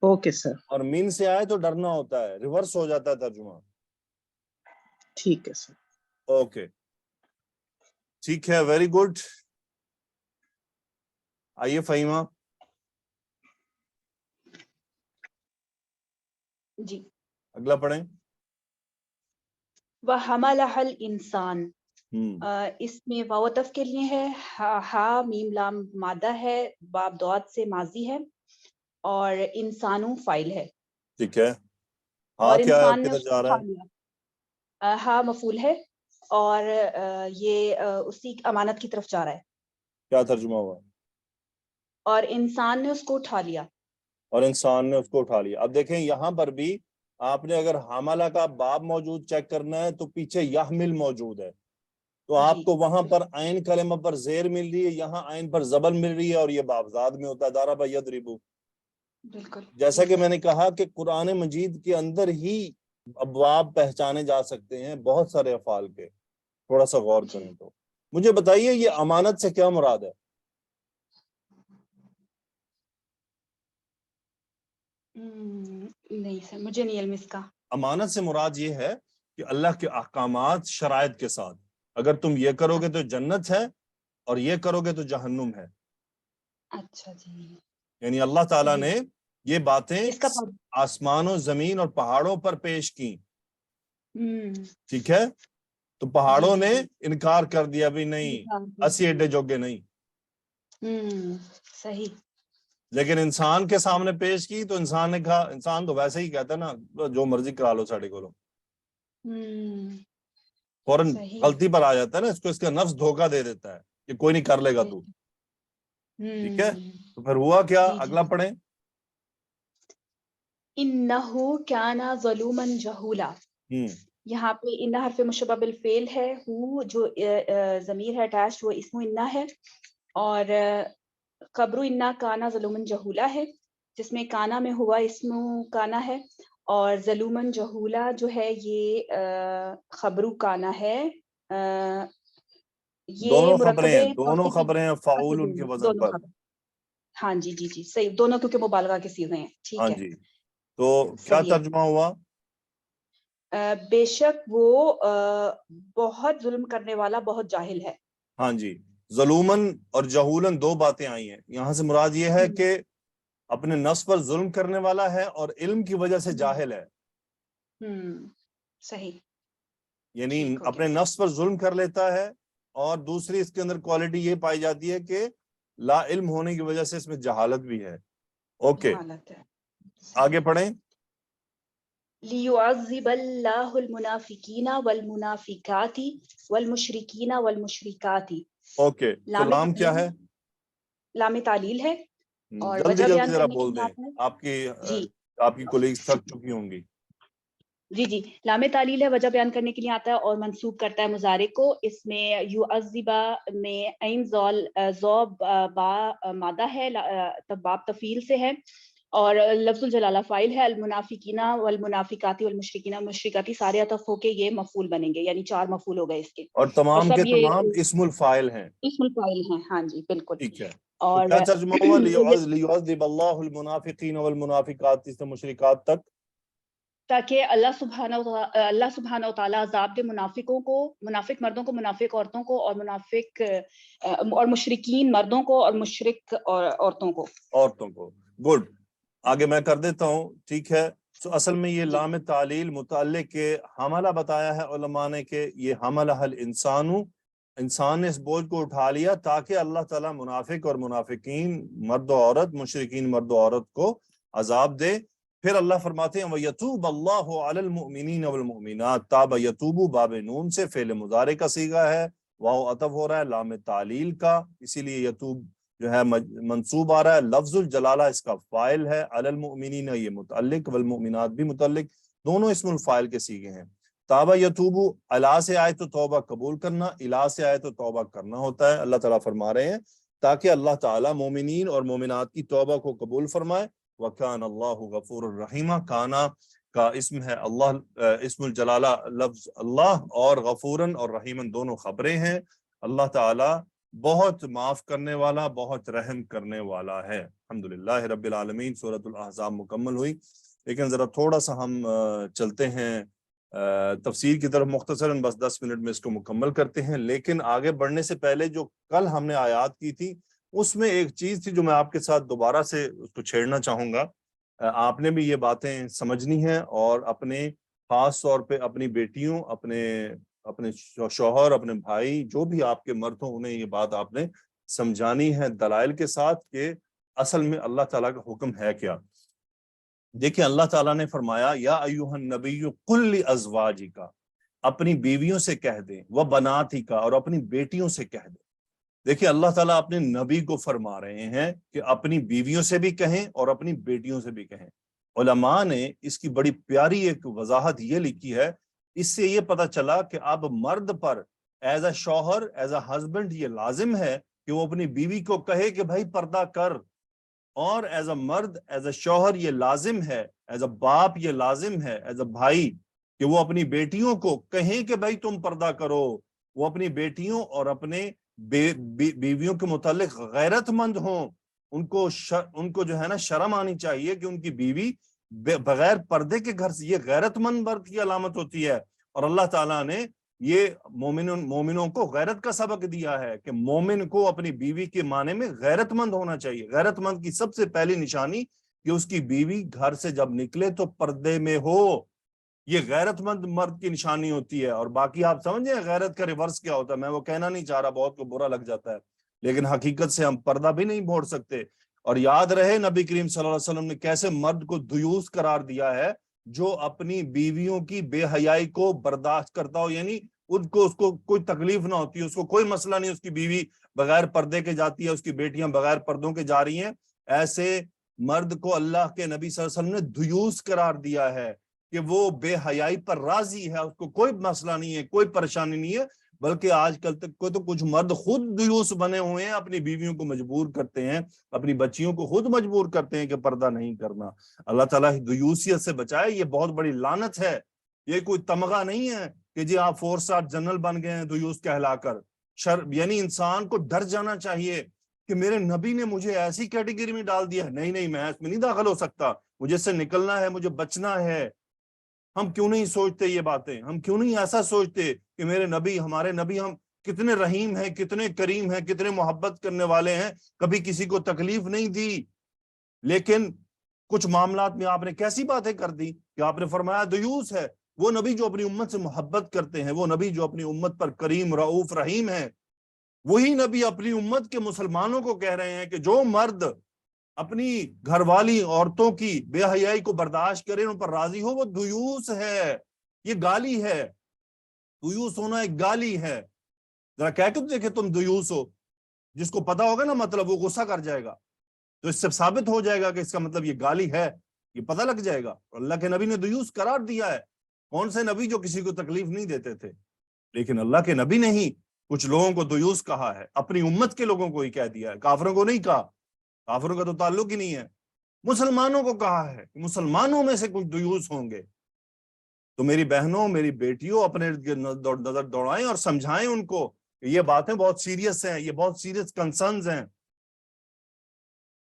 Okay sir. اور من سے آئے تو ڈرنا ہوتا ہے، ریورس ہو جاتا ہے ترجمہ. ٹھیک ہے سر. اوکے ٹھیک ہے، ویری گڈ. آئیے فہیمہ جی اگلا پڑھیں. وَحَمَلَهَا الْإِنسان، اس میں واو عطف کے لیے ہے، ہا میم لام مادہ ہے، باب دوات سے ماضی ہے، اور انسانو فائل ہے. ٹھیک ہے، ہاں اور کیا ہے، انسان نے کدھر اس کو جا رہا اٹھا ہے؟ لیا. ہا مفعول ہے، اور یہ اسی امانت کی طرف جا رہا ہے. کیا ترجمہ ہوا؟ اور انسان نے اس کو اٹھا لیا. اور انسان نے اس کو اٹھا لیا. اب دیکھیں یہاں پر بھی آپ نے اگر حاملہ کا باب موجود چیک کرنا ہے تو پیچھے یحمل موجود ہے، تو آپ کو وہاں پر عین کلمہ پر زیر مل رہی ہے، یہاں عین پر زبر مل رہی ہے، اور یہ بابزاد میں ہوتا ہے ضرب یضرب. بالکل جیسا کہ میں نے کہا کہ قرآن مجید کے اندر ہی ابواب پہچانے جا سکتے ہیں بہت سارے افعال کے. تھوڑا سا غور کریں تو مجھے بتائیے یہ امانت سے کیا مراد ہے؟ نہیں سر مجھے نہیں علم اس کا. امانت سے مراد یہ ہے کہ اللہ کے احکامات شرائط کے ساتھ، اگر تم یہ کرو گے تو جنت ہے، اور یہ کرو گے تو جہنم ہے. اچھا جی. یعنی اللہ تعالیٰ نے یہ باتیں اس کا آسمانوں زمین اور پہاڑوں پر پیش کی. ٹھیک ہے، تو پہاڑوں نے انکار کر دیا بھی نہیں، اسی ایڈے جوگے نہیں. صحیح. لیکن انسان کے سامنے پیش کی تو انسان نے کہا، انسان تو ویسے ہی کہتا ہے نا جو مرضی کرا لو ساڑھے کو، فوراً غلطی پر آ جاتا ہے نا، اس کو اس کا نفس دھوکہ دے دیتا ہے کہ کوئی نہیں کر لے گا تو. ٹھیک ہے، تو پھر ہوا کیا؟ اگلا پڑھیں. انہو کانا ظلوما جہولا. یہاں پہ انہ حرف مشبہ بالفعل ہے، ہو جو ضمیر ہے اٹیچڈ وہ اسم انہ ہے، اور خبر انہ کانا ظلوما جہولا ہے، جس میں کانا میں ہوا اسم کانا ہے، اور ظلومن جہولا جو ہے یہ خبرو کانا ہے. یہ دونوں خبریں فعول ان کے وزن پر. ہاں جی جی جی صحیح، دونوں کیونکہ مبالغہ کے صیغے ہیں. ٹھیک ہاں ہے جی، تو کیا ترجمہ ہوا؟ بے شک وہ بہت ظلم کرنے والا بہت جاہل ہے. ہاں جی، ظلومن اور جہولن دو باتیں آئی ہیں یہاں سے، مراد یہ ہے کہ اپنے نفس پر ظلم کرنے والا ہے اور علم کی وجہ سے جاہل ہے. صحیح، یعنی اپنے نفس پر ظلم کر لیتا ہے، اور دوسری اس کے اندر کوالٹی یہ پائی جاتی ہے کہ لا علم ہونے کی وجہ سے اس میں جہالت بھی ہے. اوکے، آگے پڑھیں. لِيُعَذِّبَ اللَّهُ الْمُنَافِقِينَ وَالْمُنَافِقَاتِ وَالْمُشْرِكِينَ وَالْمُشْرِكَاتِ. اوکے، تو لام کیا ہے؟ لام تعلیل ہے اور جلدی وجہ جلدی بیان ذرا کرنے بول کی دیں، بات ہے. آپ کی کولیگز تھک چکی ہوں گی. جی لام تعلیل ہے، وجہ بیان کرنے کے لیے آتا ہے اور منسوب کرتا ہے مضارع کو. اس میں یعذبہ میں عین ذو با مادہ ہے، باب تفعیل سے ہے، اور لفظ الجلالہ فاعل ہے. المنافقین والمنافقات والمشرکین والمشرکات سارے عطف ہو کے یہ مفعول بنیں گے، یعنی 4 مفعول ہو گئے اس کے، اور تمام سب کے یہ تمام اسم الفاعل ہیں. اسم الفاعل ہیں. ہاں جی بالکل. ٹھیک ہے، اور کیا ترجمہ ہوا؟ لیعذب اللہ المنافقین والمنافقات سے مشرکات تک، تاکہ اللہ سبحانہ و تعالیٰ عذاب دے منافقوں کو، منافق مردوں کو، منافق عورتوں کو، اور منافق اور مشرکین مردوں کو اور مشرک عورتوں کو. گڈ، آگے میں کر دیتا ہوں. ٹھیک ہے، تو اصل میں یہ لام تعلیل متعلق کے حملہ بتایا ہے علماء نے کہ یہ حملہ الانسان، انسان نے اس بوجھ کو اٹھا لیا تاکہ اللہ تعالیٰ منافق اور منافقین مرد و عورت، مشرکین مرد و عورت کو عذاب دے. پھر اللہ فرماتے ہیں وَيَتُوبَ اللَّهُ عَلَى الْمُؤْمِنِينَ وَالْمُؤْمِنَاتِ. تاب یتوبو باب نون سے فعل مضارع کا صیغہ ہے، واو عطف ہو رہا ہے لام تعلیل کا، اسی لیے یتوب جو ہے منصوب آ رہا ہے. لفظ الجلالہ اس کا فاعل ہے، علی المؤمنین یہ متعلق، والمؤمنات بھی متعلق، دونوں اسم الفاعل کے صیغے ہیں. تابہ یتوبو، الا سے آئے تو توبہ قبول کرنا، الا سے آئے تو توبہ کرنا ہوتا ہے. اللہ تعالیٰ فرما رہے ہیں تاکہ اللہ تعالیٰ مومنین اور مومنات کی توبہ کو قبول فرمائے. وَكَانَ اللَّهُ غَفُورٌ رَحِيمًا، کانا کا اسم ہے اللہ، اسم الجلالہ لفظ اللہ، اور غفوراً اور رحیماً دونوں خبریں ہیں. اللہ تعالیٰ بہت معاف کرنے والا، بہت رحم کرنے والا ہے. الحمدللہ رب العالمین. سورۃ الاحزاب مکمل ہوئی، لیکن ذرا تھوڑا سا ہم چلتے ہیں تفسیر کی طرف مختصراً، بس 10 منٹ میں اس کو مکمل کرتے ہیں. لیکن آگے بڑھنے سے پہلے جو کل ہم نے آیات کی تھی اس میں ایک چیز تھی جو میں آپ کے ساتھ دوبارہ سے اس کو چھیڑنا چاہوں گا. آپ نے بھی یہ باتیں سمجھنی ہیں، اور اپنے خاص طور پہ اپنی بیٹیوں، اپنے شوہر، اپنے بھائی جو بھی آپ کے مرد ہوں، انہیں یہ بات آپ نے سمجھانی ہے دلائل کے ساتھ کہ اصل میں اللہ تعالیٰ کا حکم ہے کیا. دیکھیں اللہ تعالیٰ نے فرمایا یا ایھا النبی قل لازواجک، اپنی بیویوں سے کہہ دیں، وبناتک، اور اپنی بیٹیوں سے کہہ دیں. دیکھیں اللہ تعالیٰ اپنے نبی کو فرما رہے ہیں کہ اپنی بیویوں سے بھی کہیں اور اپنی بیٹیوں سے بھی کہیں. علماء نے اس کی بڑی پیاری ایک وضاحت یہ لکھی ہے، اس سے یہ پتہ چلا کہ اب مرد پر ایز اے شوہر، ایز اے ہسبینڈ یہ لازم ہے کہ وہ اپنی بیوی کو کہے کہ بھائی پردہ کر، اور ایز اے مرد، ایز اے شوہر یہ لازم ہے، ایز اے باپ یہ لازم ہے، ایز اے بھائی کہ وہ اپنی بیٹیوں کو کہیں کہ بھائی تم پردہ کرو. وہ اپنی بیٹیوں اور اپنے بیویوں کے متعلق غیرت مند ہوں، ان کو جو ہے نا شرم آنی چاہیے کہ ان کی بیوی بغیر پردے کے گھر سے، یہ غیرت مند مرد کی علامت ہوتی ہے. اور اللہ تعالیٰ نے یہ مومنوں کو غیرت کا سبق دیا ہے کہ مومن کو اپنی بیوی کے معنی میں غیرت مند ہونا چاہیے. غیرت مند کی سب سے پہلی نشانی کہ اس کی بیوی گھر سے جب نکلے تو پردے میں ہو، یہ غیرت مند مرد کی نشانی ہوتی ہے. اور باقی آپ سمجھیں غیرت کا ریورس کیا ہوتا ہے، میں وہ کہنا نہیں چاہ رہا، بہت کو برا لگ جاتا ہے، لیکن حقیقت سے ہم پردہ بھی نہیں موڑ سکتے. اور یاد رہے نبی کریم صلی اللہ علیہ وسلم نے کیسے مرد کو دیوس قرار دیا ہے، جو اپنی بیویوں کی بے حیائی کو برداشت کرتا ہو، یعنی اس کو کوئی تکلیف نہ ہوتی ہے، اس کو کوئی مسئلہ نہیں، اس کی بیوی بغیر پردے کے جاتی ہے، اس کی بیٹیاں بغیر پردوں کے جا رہی ہیں. ایسے مرد کو اللہ کے نبی صلی اللہ علیہ وسلم نے دیوس قرار دیا ہے کہ وہ بے حیائی پر راضی ہے، اس کو کوئی مسئلہ نہیں ہے، کوئی پریشانی نہیں ہے. بلکہ آج کل تک کو تو کچھ مرد خود دیوس بنے ہوئے ہیں، اپنی بیویوں کو مجبور کرتے ہیں، اپنی بچیوں کو خود مجبور کرتے ہیں کہ پردہ نہیں کرنا. اللہ تعالیٰ دیوسیت سے بچائے، یہ بہت بڑی لعنت ہے. یہ کوئی تمغہ نہیں ہے کہ جی آپ 4 سٹار جنرل بن گئے ہیں دیوس کہلا کر. یعنی انسان کو ڈر جانا چاہیے کہ میرے نبی نے مجھے ایسی کیٹیگری میں ڈال دیا، نہیں میں اس میں نہیں داخل ہو سکتا، مجھے اس سے نکلنا ہے، مجھے بچنا ہے. ہم کیوں نہیں سوچتے یہ باتیں؟ ہم کیوں نہیں ایسا سوچتے کہ میرے نبی، ہمارے نبی ہم کتنے رحیم ہیں، کتنے کریم ہیں، کتنے محبت کرنے والے ہیں، کبھی کسی کو تکلیف نہیں دی، لیکن کچھ معاملات میں آپ نے کیسی باتیں کر دی کہ آپ نے فرمایا دیوس ہے۔ وہ نبی جو اپنی امت سے محبت کرتے ہیں، وہ نبی جو اپنی امت پر کریم رؤوف رحیم ہے، وہی نبی اپنی امت کے مسلمانوں کو کہہ رہے ہیں کہ جو مرد اپنی گھر والی عورتوں کی بے حیائی کو برداشت کرے، ان پر راضی ہو، وہ دیوس ہے۔ یہ گالی ہے، دیوس ہونا ایک گالی ہے۔ ذرا کہہ کے دیکھے تم دیوس ہو، جس کو پتا ہوگا نا مطلب وہ غصہ کر جائے گا، تو اس سے ثابت ہو جائے گا کہ اس کا مطلب یہ گالی ہے، یہ پتہ لگ جائے گا۔ اور اللہ کے نبی نے دیوس قرار دیا ہے۔ کون سے نبی جو کسی کو تکلیف نہیں دیتے تھے؟ لیکن اللہ کے نبی نے ہی کچھ لوگوں کو دیوس کہا ہے، اپنی امت کے لوگوں کو ہی کہہ دیا ہے، کافروں کو نہیں کہا۔ کافروں کا تو تعلق ہی نہیں ہے، مسلمانوں کو کہا ہے کہ مسلمانوں میں سے کچھ دیوس ہوں گے۔ تو میری بہنوں، میری بیٹیوں، اپنے نظر دوڑائیں اور سمجھائیں ان کو کہ یہ باتیں بہت سیریس ہیں، یہ بہت سیریس کنسرنز ہیں۔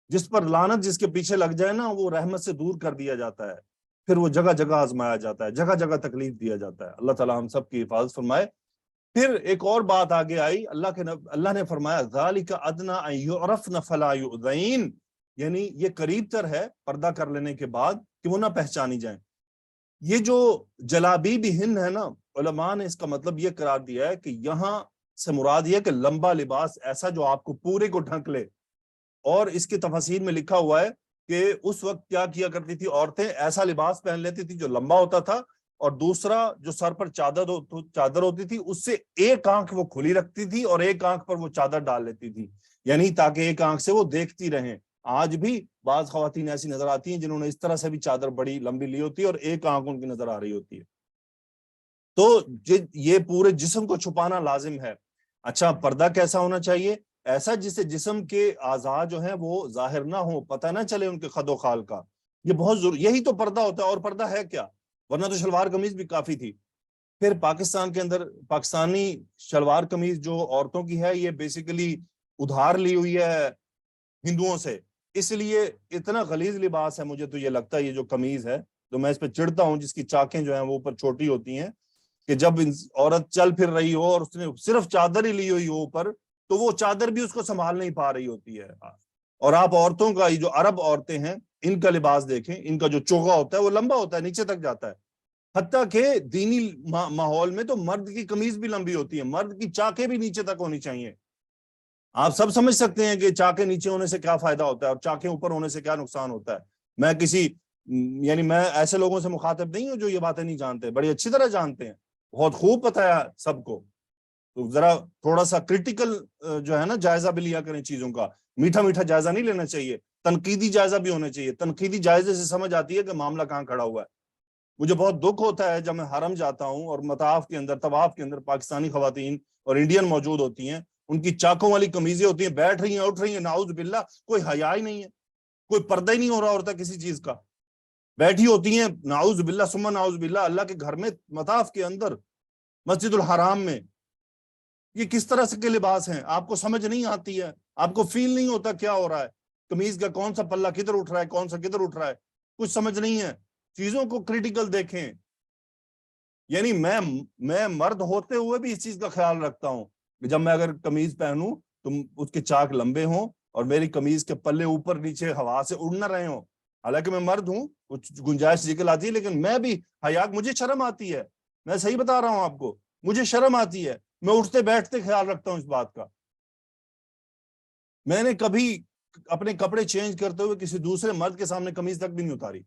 جس پر لعنت جس کے پیچھے لگ جائے نا، وہ رحمت سے دور کر دیا جاتا ہے، پھر وہ جگہ جگہ آزمایا جاتا ہے، جگہ جگہ تکلیف دیا جاتا ہے۔ اللہ تعالیٰ ہم سب کی حفاظت فرمائے۔ پھر ایک اور بات آگے آئی، اللہ نے فرمایا ذالک ادنی ان یعرفن فلا یؤذین، یعنی یہ قریب تر ہے پردہ کر لینے کے بعد کہ وہ نہ پہچانی جائیں۔ یہ جو جلابیب ہند ہے نا، علماء نے اس کا مطلب یہ قرار دیا ہے کہ یہاں سے مراد یہ کہ لمبا لباس ایسا جو آپ کو پورے کو ڈھک لے۔ اور اس کی تفاسیر میں لکھا ہوا ہے کہ اس وقت کیا کیا کرتی تھی عورتیں، ایسا لباس پہن لیتی تھی جو لمبا ہوتا تھا، اور دوسرا جو سر پر چادر ہوتی تھی، اس سے ایک آنکھ وہ کھلی رکھتی تھی اور ایک آنکھ پر وہ چادر ڈال لیتی تھی، یعنی تاکہ ایک آنکھ سے وہ دیکھتی رہیں۔ آج بھی بعض خواتین ایسی نظر آتی ہیں جنہوں نے اس طرح سے بھی چادر بڑی لمبی لی ہوتی ہے اور ایک آنکھ ان کی نظر آ رہی ہوتی ہے۔ تو یہ پورے جسم کو چھپانا لازم ہے۔ اچھا، پردہ کیسا ہونا چاہیے؟ ایسا جسے جسم کے اعضاء جو ہیں وہ ظاہر نہ ہو، پتہ نہ چلے ان کے خد و خال کا۔ یہ بہت ضروری، یہی تو پردہ ہوتا ہے۔ اور پردہ ہے کیا؟ ورنہ تو شلوار قمیض بھی کافی تھی۔ پھر پاکستان کے اندر پاکستانی شلوار قمیض جو عورتوں کی ہے، یہ بیسیکلی ادھار لی ہوئی ہے ہندوؤں سے، اس لیے اتنا غلیظ لباس ہے۔ مجھے تو یہ لگتا ہے یہ جو قمیض ہے، تو میں اس پہ چڑھتا ہوں، جس کی چاکیں جو ہیں وہ اوپر چھوٹی ہوتی ہیں، کہ جب عورت چل پھر رہی ہو اور اس نے صرف چادر ہی لی ہوئی ہو اوپر، تو وہ چادر بھی اس کو سنبھال نہیں پا رہی ہوتی ہے۔ اور آپ عورتوں کا، یہ جو عرب عورتیں ہیں، ان کا لباس دیکھیں، ان کا جو چوغا ہوتا ہے وہ لمبا ہوتا ہے، نیچے تک جاتا ہے۔ حتیٰ کہ دینی ماحول میں تو مرد کی قمیض بھی لمبی ہوتی ہے، مرد کی چاکیں بھی نیچے تک ہونی چاہیے۔ آپ سب سمجھ سکتے ہیں کہ چاکیں نیچے ہونے سے کیا فائدہ ہوتا ہے اور چاکیں اوپر ہونے سے کیا نقصان ہوتا ہے۔ میں ایسے لوگوں سے مخاطب نہیں ہوں جو یہ باتیں نہیں جانتے، بڑی اچھی طرح جانتے ہیں، بہت خوب پتہ ہے سب کو۔ تو ذرا تھوڑا سا کرٹیکل جو ہے نا جائزہ بھی لیا کریں چیزوں کا، میٹھا میٹھا جائزہ نہیں لینا چاہیے، تنقیدی جائزہ بھی ہونا چاہیے۔ تنقیدی جائزے سے سمجھ آتی ہے کہ معاملہ کہاں کھڑا ہوا ہے۔ مجھے بہت دکھ ہوتا ہے جب میں حرم جاتا ہوں اور مطاف کے اندر، طواف کے اندر پاکستانی خواتین اور انڈین موجود ہوتی ہیں، ان کی چاکوں والی قمیضیں ہوتی ہیں، بیٹھ رہی ہیں، اٹھ رہی ہیں، نعوذ باللہ، کوئی حیا ہی نہیں ہے، کوئی پردہ ہی نہیں ہو رہا ہوتا کسی چیز کا، بیٹھی ہوتی ہیں، نعوذ باللہ ثم نعوذ باللہ، اللہ کے گھر میں، مطاف کے اندر، مسجد الحرام میں۔ یہ کس طرح سے کے لباس ہیں؟ آپ کو سمجھ نہیں آتی ہے، آپ کو فیل نہیں ہوتا کیا ہو رہا ہے، قمیض کا کون سا پلہ کدھر اٹھ رہا ہے، کون سا کدھر اٹھ رہا ہے، کچھ سمجھ نہیں ہے۔ چیزوں کو کریٹیکل دیکھیں۔ یعنی میں مرد ہوتے ہوئے بھی اس چیز کا خیال رکھتا ہوں کہ جب میں اگر قمیض پہنوں تو اس کے چاک لمبے ہوں اور میری قمیض کے پلے اوپر نیچے ہوا سے اڑ نہ رہے ہوں۔ حالانکہ میں مرد ہوں، کچھ گنجائش نکل آتی ہے، لیکن میں بھی مجھے شرم آتی ہے، میں صحیح بتا رہا ہوں آپ کو، مجھے شرم آتی ہے، میں اٹھتے بیٹھتے خیال رکھتا ہوں اس بات کا۔ میں نے کبھی اپنے کپڑے چینج کرتے ہوئے کسی دوسرے مرد کے سامنے قمیض تک بھی نہیں اتاری۔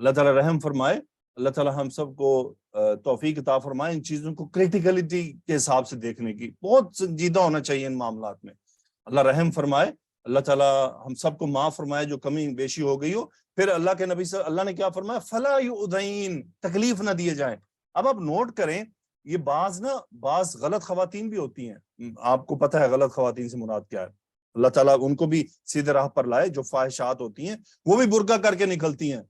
اللہ تعالیٰ رحم فرمائے، اللہ تعالیٰ ہم سب کو توفیق عطا فرمائے ان چیزوں کو کریٹیکلٹی کے حساب سے دیکھنے کی۔ بہت سنجیدہ ہونا چاہیے ان معاملات میں۔ اللہ رحم فرمائے، اللہ تعالیٰ ہم سب کو معاف فرمائے جو کمی بیشی ہو گئی ہو۔ پھر اللہ کے نبی سے اللہ نے کیا فرمایا؟ فلا یؤذین، تکلیف نہ دیے جائیں۔ اب آپ نوٹ کریں، یہ بعض غلط خواتین بھی ہوتی ہیں، آپ کو پتہ ہے غلط خواتین سے مراد کیا ہے؟ اللہ تعالیٰ ان کو بھی سیدھے راہ پر لائے۔ جو فاحشات ہوتی ہیں وہ بھی برقع کر کے نکلتی ہیں۔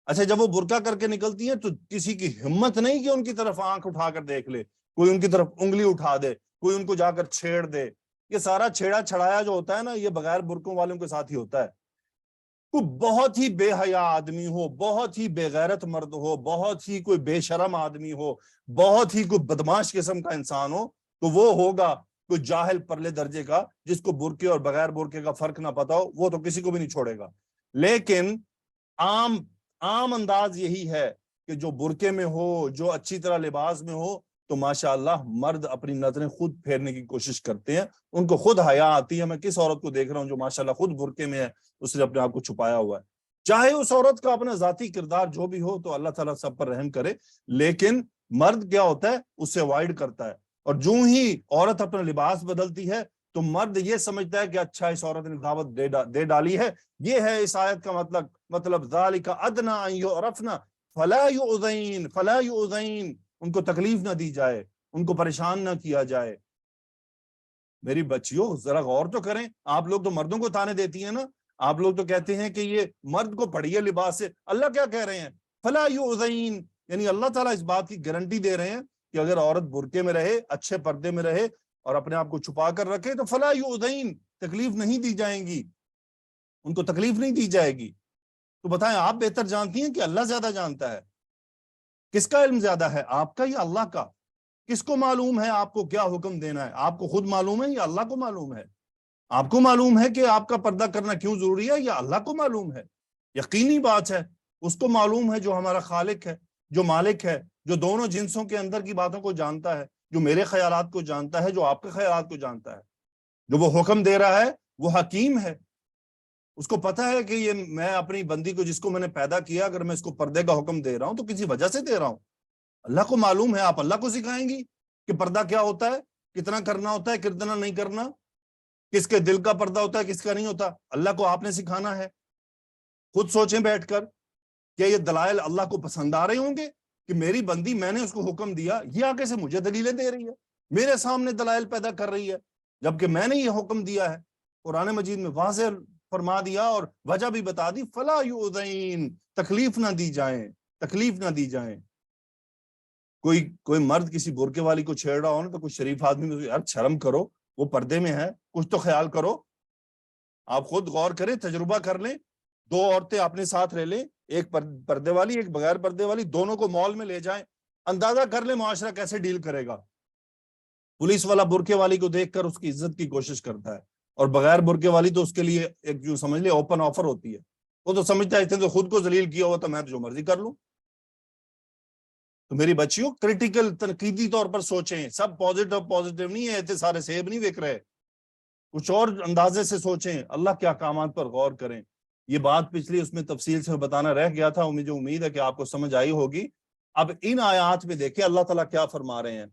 اچھا، جب وہ برقع کر کے نکلتی ہیں تو کسی کی ہمت نہیں کہ ان کی طرف آنکھ اٹھا کر دیکھ لے، کوئی ان کی طرف انگلی اٹھا دے، کوئی ان کو جا کر چھیڑ دے۔ یہ سارا چھیڑا چھڑایا جو ہوتا ہے نا، یہ بغیر برقعوں والوں کے ساتھ ہی ہوتا ہے۔ کوئی بہت ہی بے حیا آدمی ہو، بہت ہی بے غیرت مرد ہو، بہت ہی کوئی بے شرم آدمی ہو، بہت ہی کوئی بدماش قسم کا انسان ہو، تو وہ ہوگا کوئی جاہل پرلے درجے کا جس کو برقعے اور بغیر برقعے کا فرق نہ پتا ہو، وہ تو کسی کو بھی نہیں چھوڑے گا. لیکن عام انداز یہی ہے کہ جو برقعے میں ہو، جو اچھی طرح لباس میں ہو، تو ماشاءاللہ مرد اپنی نظریں خود پھیرنے کی کوشش کرتے ہیں، ان کو خود حیا آتی ہے. میں کس عورت کو دیکھ رہا ہوں جو ماشاءاللہ خود برقعے میں ہے، اس نے اپنے آپ کو چھپایا ہوا ہے. چاہے اس عورت کا اپنا ذاتی کردار جو بھی ہو، تو اللہ تعالیٰ سب پر رحم کرے، لیکن مرد کیا ہوتا ہے، اس سے اوائڈ کرتا ہے. اور جو ہی عورت اپنا لباس بدلتی ہے تو مرد یہ سمجھتا ہے کہ اچھا اس عورت نے دعوت دے ڈالی ہے. یہ ہے اس آیت کا مطلب ذالک ادنی ان یعرفن فلا یؤذین، ان کو تکلیف نہ دی جائے، ان کو پریشان نہ کیا جائے. میری بچیوں ذرا غور تو کریں، آپ لوگ تو مردوں کو تانے دیتی ہیں نا، آپ لوگ تو کہتے ہیں کہ یہ مرد کو پڑھیے لباس سے. اللہ کیا کہہ رہے ہیں؟ فلا یؤذین، یعنی اللہ تعالیٰ اس بات کی گارنٹی دے رہے ہیں کہ اگر عورت برقعے میں رہے، اچھے پردے میں رہے اور اپنے آپ کو چھپا کر رکھے تو فلا یؤذین، تکلیف نہیں دی جائیں گی، ان کو تکلیف نہیں دی جائے گی. تو بتائیں، آپ بہتر جانتی ہیں کہ اللہ زیادہ جانتا ہے؟ کس کا علم زیادہ ہے، آپ کا یا اللہ کا؟ کس کو معلوم ہے آپ کو کیا حکم دینا ہے؟ آپ کو خود معلوم ہے یا اللہ کو معلوم ہے؟ آپ کو معلوم ہے کہ آپ کا پردہ کرنا کیوں ضروری ہے یا اللہ کو معلوم ہے؟ یقینی بات ہے اس کو معلوم ہے جو ہمارا خالق ہے، جو مالک ہے، جو دونوں جنسوں کے اندر کی باتوں کو جانتا ہے، جو میرے خیالات کو جانتا ہے، جو آپ کے خیالات کو جانتا ہے. جو وہ حکم دے رہا ہے وہ حکیم ہے، اس کو پتا ہے کہ یہ میں اپنی بندی کو، جس کو میں نے پیدا کیا، اگر میں اس کو پردے کا حکم دے رہا ہوں تو کسی وجہ سے دے رہا ہوں. اللہ کو معلوم ہے. آپ اللہ کو سکھائیں گی کہ پردہ کیا ہوتا ہے، کتنا کرنا ہوتا ہے، کتنا نہیں کرنا، کس کے دل کا پردہ ہوتا ہے، کس کا نہیں ہوتا؟ اللہ کو آپ نے سکھانا ہے. خود سوچیں بیٹھ کر، کیا یہ دلائل اللہ کو پسند آ رہے ہوں گے کہ میری بندی، میں نے اس کو حکم دیا، یہ آگے سے مجھے دلیلیں دے رہی ہے، میرے سامنے دلائل پیدا کر رہی ہے، جبکہ میں نے یہ حکم دیا ہے. قرآن مجید میں واضح فرما دیا اور وجہ بھی بتا دی، فلا یؤذین، تکلیف نہ دی جائیں، تکلیف نہ دی جائیں. کوئی مرد کسی برقعے والی کو چھیڑ رہا ہو نا، تو کوئی شریف آدمی میں یار شرم کرو، وہ پردے میں ہے، کچھ تو خیال کرو. آپ خود غور کریں، تجربہ کر لیں. 2 عورتیں اپنے ساتھ رہ لیں، ایک پردے والی، ایک بغیر پردے والی، دونوں کو مال میں لے جائیں، اندازہ کر لیں معاشرہ کیسے ڈیل کرے گا. پولیس والا برقعے والی کو دیکھ کر اس کی عزت کی کوشش کرتا ہے، اور بغیر برقعے والی تو اس کے لیے ایک جو سمجھ لے اوپن آفر ہوتی ہے. وہ تو سمجھتا ہے اس نے تو خود کو ذلیل کیا ہوا، تو میں جو مرضی کر لوں. تو میری بچیوں، کریٹیکل تنقیدی طور پر سوچیں. سب پوزیٹیو نہیں ہے، اتنے سارے سیب نہیں وک رہے. کچھ اور اندازے سے سوچیں، اللہ کے احکامات پر غور کریں. یہ بات پچھلی اس میں تفصیل سے بتانا رہ گیا تھا، مجھے امید ہے کہ آپ کو سمجھ آئی ہوگی. اب ان آیات میں دیکھیں اللہ تعالیٰ کیا فرما رہے ہیں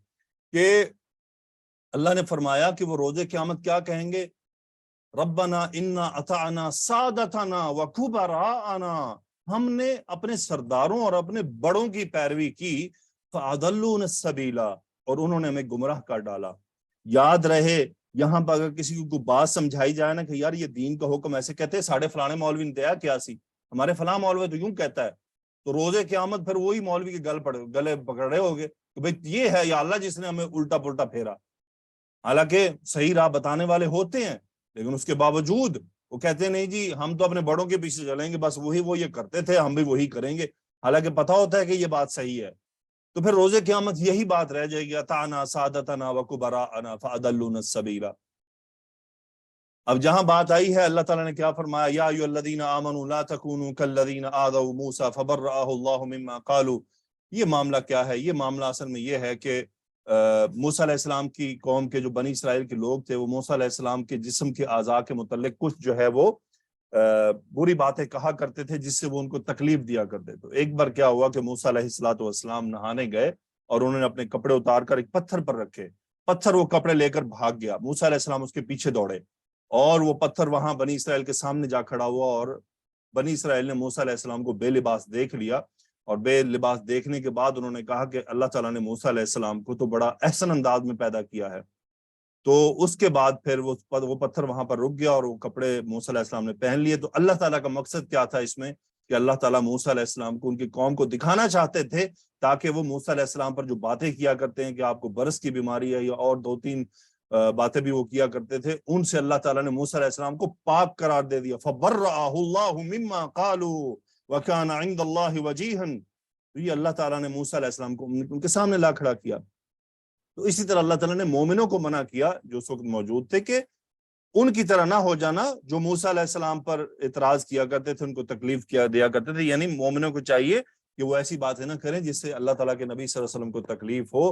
کہ اللہ نے فرمایا کہ وہ روز قیامت کیا کہیں گے؟ ربنا انا اطعنا سادتنا وکبراءنا، ہم نے اپنے سرداروں اور اپنے بڑوں کی پیروی کی، فاضلونا السبیل، اور انہوں نے ہمیں گمراہ کر ڈالا. یاد رہے یہاں پر اگر کسی کو بات سمجھائی جائے نا کہ یار یہ دین کا حکم ایسے کہتے ہیں، ساڑھے فلانے مولوی نے دیا کیا سی، ہمارے فلاں مولوی تو یوں کہتا ہے، تو روز قیامت پھر وہی مولوی کے گلے پکڑ رہے ہوگے کہ بھئی یہ ہے یا اللہ جس نے ہمیں الٹا پلٹا پھیرا. حالانکہ صحیح راہ بتانے والے ہوتے ہیں، لیکن اس کے باوجود وہ کہتے ہیں نہیں جی ہم تو اپنے بڑوں کے پیچھے چلیں گے، بس وہ یہ کرتے تھے ہم بھی وہی کریں گے، حالانکہ پتہ ہوتا ہے کہ یہ بات صحیح ہے. تو پھر روز قیامت یہی بات رہ جائے گی، اطعنا سادتنا وکبراءنا فاضلونا السبیل. اب جہاں بات آئی ہے اللہ تعالیٰ نے کیا فرمایا؟ یا ایھا الذین آمنوا لا تکونوا کالذین آذوا موسیٰ فبرأہ اللہ مما قالوا. یہ معاملہ کیا ہے؟ یہ معاملہ اصل میں یہ ہے کہ موسیٰ علیہ السلام کی قوم کے جو بنی اسرائیل کے لوگ تھے، وہ موسیٰ علیہ السلام کے جسم کے اعضاء کے متعلق کچھ جو ہے وہ بری باتیں کہا کرتے تھے، جس سے وہ ان کو تکلیف دیا کرتے. تو ایک بار کیا ہوا کہ موسیٰ علیہ السلام نہانے گئے اور انہوں نے اپنے کپڑے اتار کر ایک پتھر پر رکھے. پتھر وہ کپڑے لے کر بھاگ گیا، موسیٰ علیہ السلام اس کے پیچھے دوڑے اور وہ پتھر وہاں بنی اسرائیل کے سامنے جا کھڑا ہوا، اور بنی اسرائیل نے موسیٰ علیہ السلام کو بے لباس دیکھ لیا. اور بے لباس دیکھنے کے بعد انہوں نے کہا کہ اللہ تعالیٰ نے موسیٰ علیہ السلام کو تو بڑا احسن انداز میں پیدا کیا ہے. تو اس کے بعد پھر وہ پتھر وہاں پر رک گیا اور وہ کپڑے موسیٰ علیہ السلام نے پہن لیے. تو اللہ تعالیٰ کا مقصد کیا تھا اس میں کہ اللہ تعالیٰ موسیٰ علیہ السلام کو ان کی قوم کو دکھانا چاہتے تھے، تاکہ وہ موسیٰ علیہ السلام پر جو باتیں کیا کرتے ہیں کہ آپ کو برس کی بیماری ہے یا اور 2-3 باتیں بھی وہ کیا کرتے تھے، ان سے اللہ تعالیٰ نے موسیٰ علیہ السلام کو پاک قرار دے دیا. فَبَرَّأَهُ اللَّهُ مِمَّا قَالُوا وَكَانَ عِندَ اللَّهِ وَجِيهًا. یہ اللہ تعالیٰ نے موسیٰ علیہ السلام کو ان کے سامنے لا کھڑا کیا. تو اسی طرح اللہ تعالیٰ نے مومنوں کو منع کیا جو اس وقت موجود تھے کہ ان کی طرح نہ ہو جانا جو موسیٰ علیہ السلام پر اعتراض کیا کرتے تھے، ان کو تکلیف دیا کرتے تھے. یعنی مومنوں کو چاہیے کہ وہ ایسی باتیں نہ کریں جس سے اللہ تعالیٰ کے نبی صلی اللہ علیہ وسلم کو تکلیف ہو.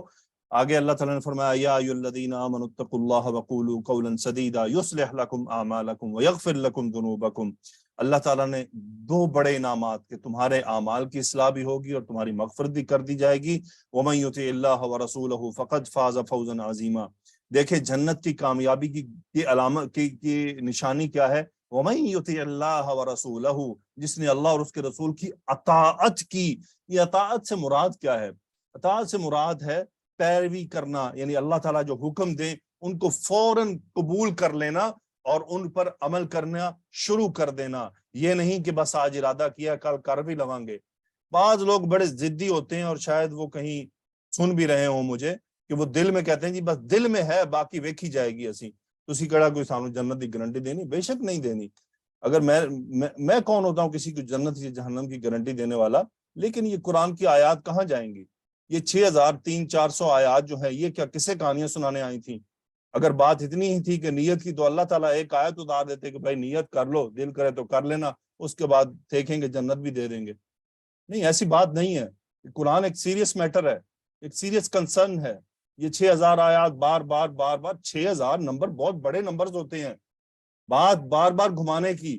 آگے اللہ تعالیٰ نے فرمایا یا ایھا الذین آمنوا اتقوا اللہ وقولوا قولا سدیدا یصلح لکم اعمالکم ویغفر لکم ذنوبکم. اللہ تعالیٰ نے دو بڑے انعامات کہ تمہارے اعمال کی اصلاح بھی ہوگی اور تمہاری مغفرت بھی کر دی جائے گی. ومن یطع اللہ ورسولہ فقد فاز فوزا عظیما. دیکھیں جنت کی کامیابی کی علامت کی نشانی کیا ہے؟ ومن یطع اللہ ورسولہ، جس نے اللہ اور اس کے رسول کی اطاعت کی. یہ اطاعت سے مراد کیا ہے؟ اطاعت سے مراد ہے پیروی کرنا، یعنی اللہ تعالیٰ جو حکم دیں ان کو فوراً قبول کر لینا اور ان پر عمل کرنا شروع کر دینا. یہ نہیں کہ بس آج ارادہ کیا کل کر بھی لواں گے. بعض لوگ بڑے ضدی ہوتے ہیں اور شاید وہ کہیں سن بھی رہے ہوں مجھے کہ وہ دل میں کہتے ہیں جی بس دل میں ہے باقی ویکھی جائے گی اسی تسی کہڑا کوئی سانو جنت کی گارنٹی دینی. بے شک نہیں دینی. اگر میں کون ہوتا ہوں کسی کو جنت یا جہنم کی گارنٹی دینے والا؟ لیکن یہ قرآن کی آیات کہاں جائیں گی؟ یہ 6300-400 آیات جو ہیں یہ کیا کسے کہانیاں سنانے آئی تھیں؟ اگر بات اتنی ہی تھی کہ نیت کی تو اللہ تعالیٰ ایک آیت اتار دیتے کہ بھائی نیت کر لو، دل کرے تو کر لینا، اس کے بعد دیکھیں گے جنت بھی دے دیں گے. نہیں، ایسی بات نہیں ہے. قرآن ایک سیریس میٹر ہے، ایک سیریس کنسرن ہے. یہ 6000 آیات بار بار 6000 نمبر بہت بڑے نمبرز ہوتے ہیں. بات بار بار گھمانے کی،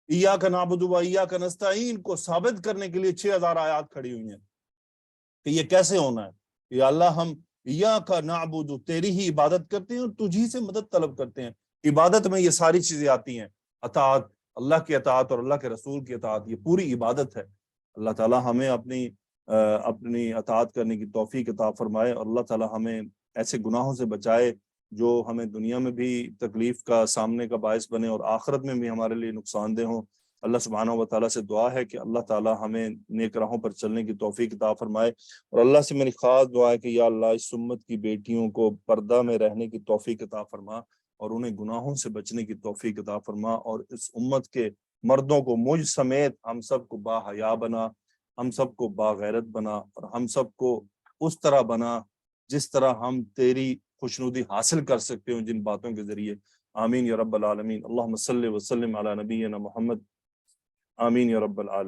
ایاک نعبد و ایاک نستعین کو ثابت کرنے کے لیے 6000 آیات کھڑی ہوئی ہیں کہ یہ کیسے ہونا ہے. یا اللہ ہم ایاک نعبد، تیری ہی عبادت کرتے ہیں اور تجھی سے مدد طلب کرتے ہیں. عبادت میں یہ ساری چیزیں آتی ہیں، اطاعت، اللہ کی اطاعت اور اللہ کے رسول کی اطاعت، یہ پوری عبادت ہے. اللہ تعالیٰ ہمیں اپنی اطاعت کرنے کی توفیق عطا فرمائے اور اللہ تعالیٰ ہمیں ایسے گناہوں سے بچائے جو ہمیں دنیا میں بھی تکلیف کا سامنے کا باعث بنے اور آخرت میں بھی ہمارے لیے نقصان دہ ہوں. اللہ سبحانہ و تعالیٰ سے دعا ہے کہ اللہ تعالیٰ ہمیں نیک راہوں پر چلنے کی توفیق عطا فرمائے. اور اللہ سے میری خاص دعا ہے کہ یا اللہ اس امت کی بیٹیوں کو پردہ میں رہنے کی توفیق عطا فرما اور انہیں گناہوں سے بچنے کی توفیق عطا فرما، اور اس امت کے مردوں کو مجھ سمیت ہم سب کو با حیا بنا، ہم سب کو باغیرت بنا، اور ہم سب کو اس طرح بنا جس طرح ہم تیری خوشنودی حاصل کر سکتے ہوں جن باتوں کے ذریعے. آمین یا رب العالمین. اللہم صلی وسلم علی نبینا محمد. آمین یا رب العالمین.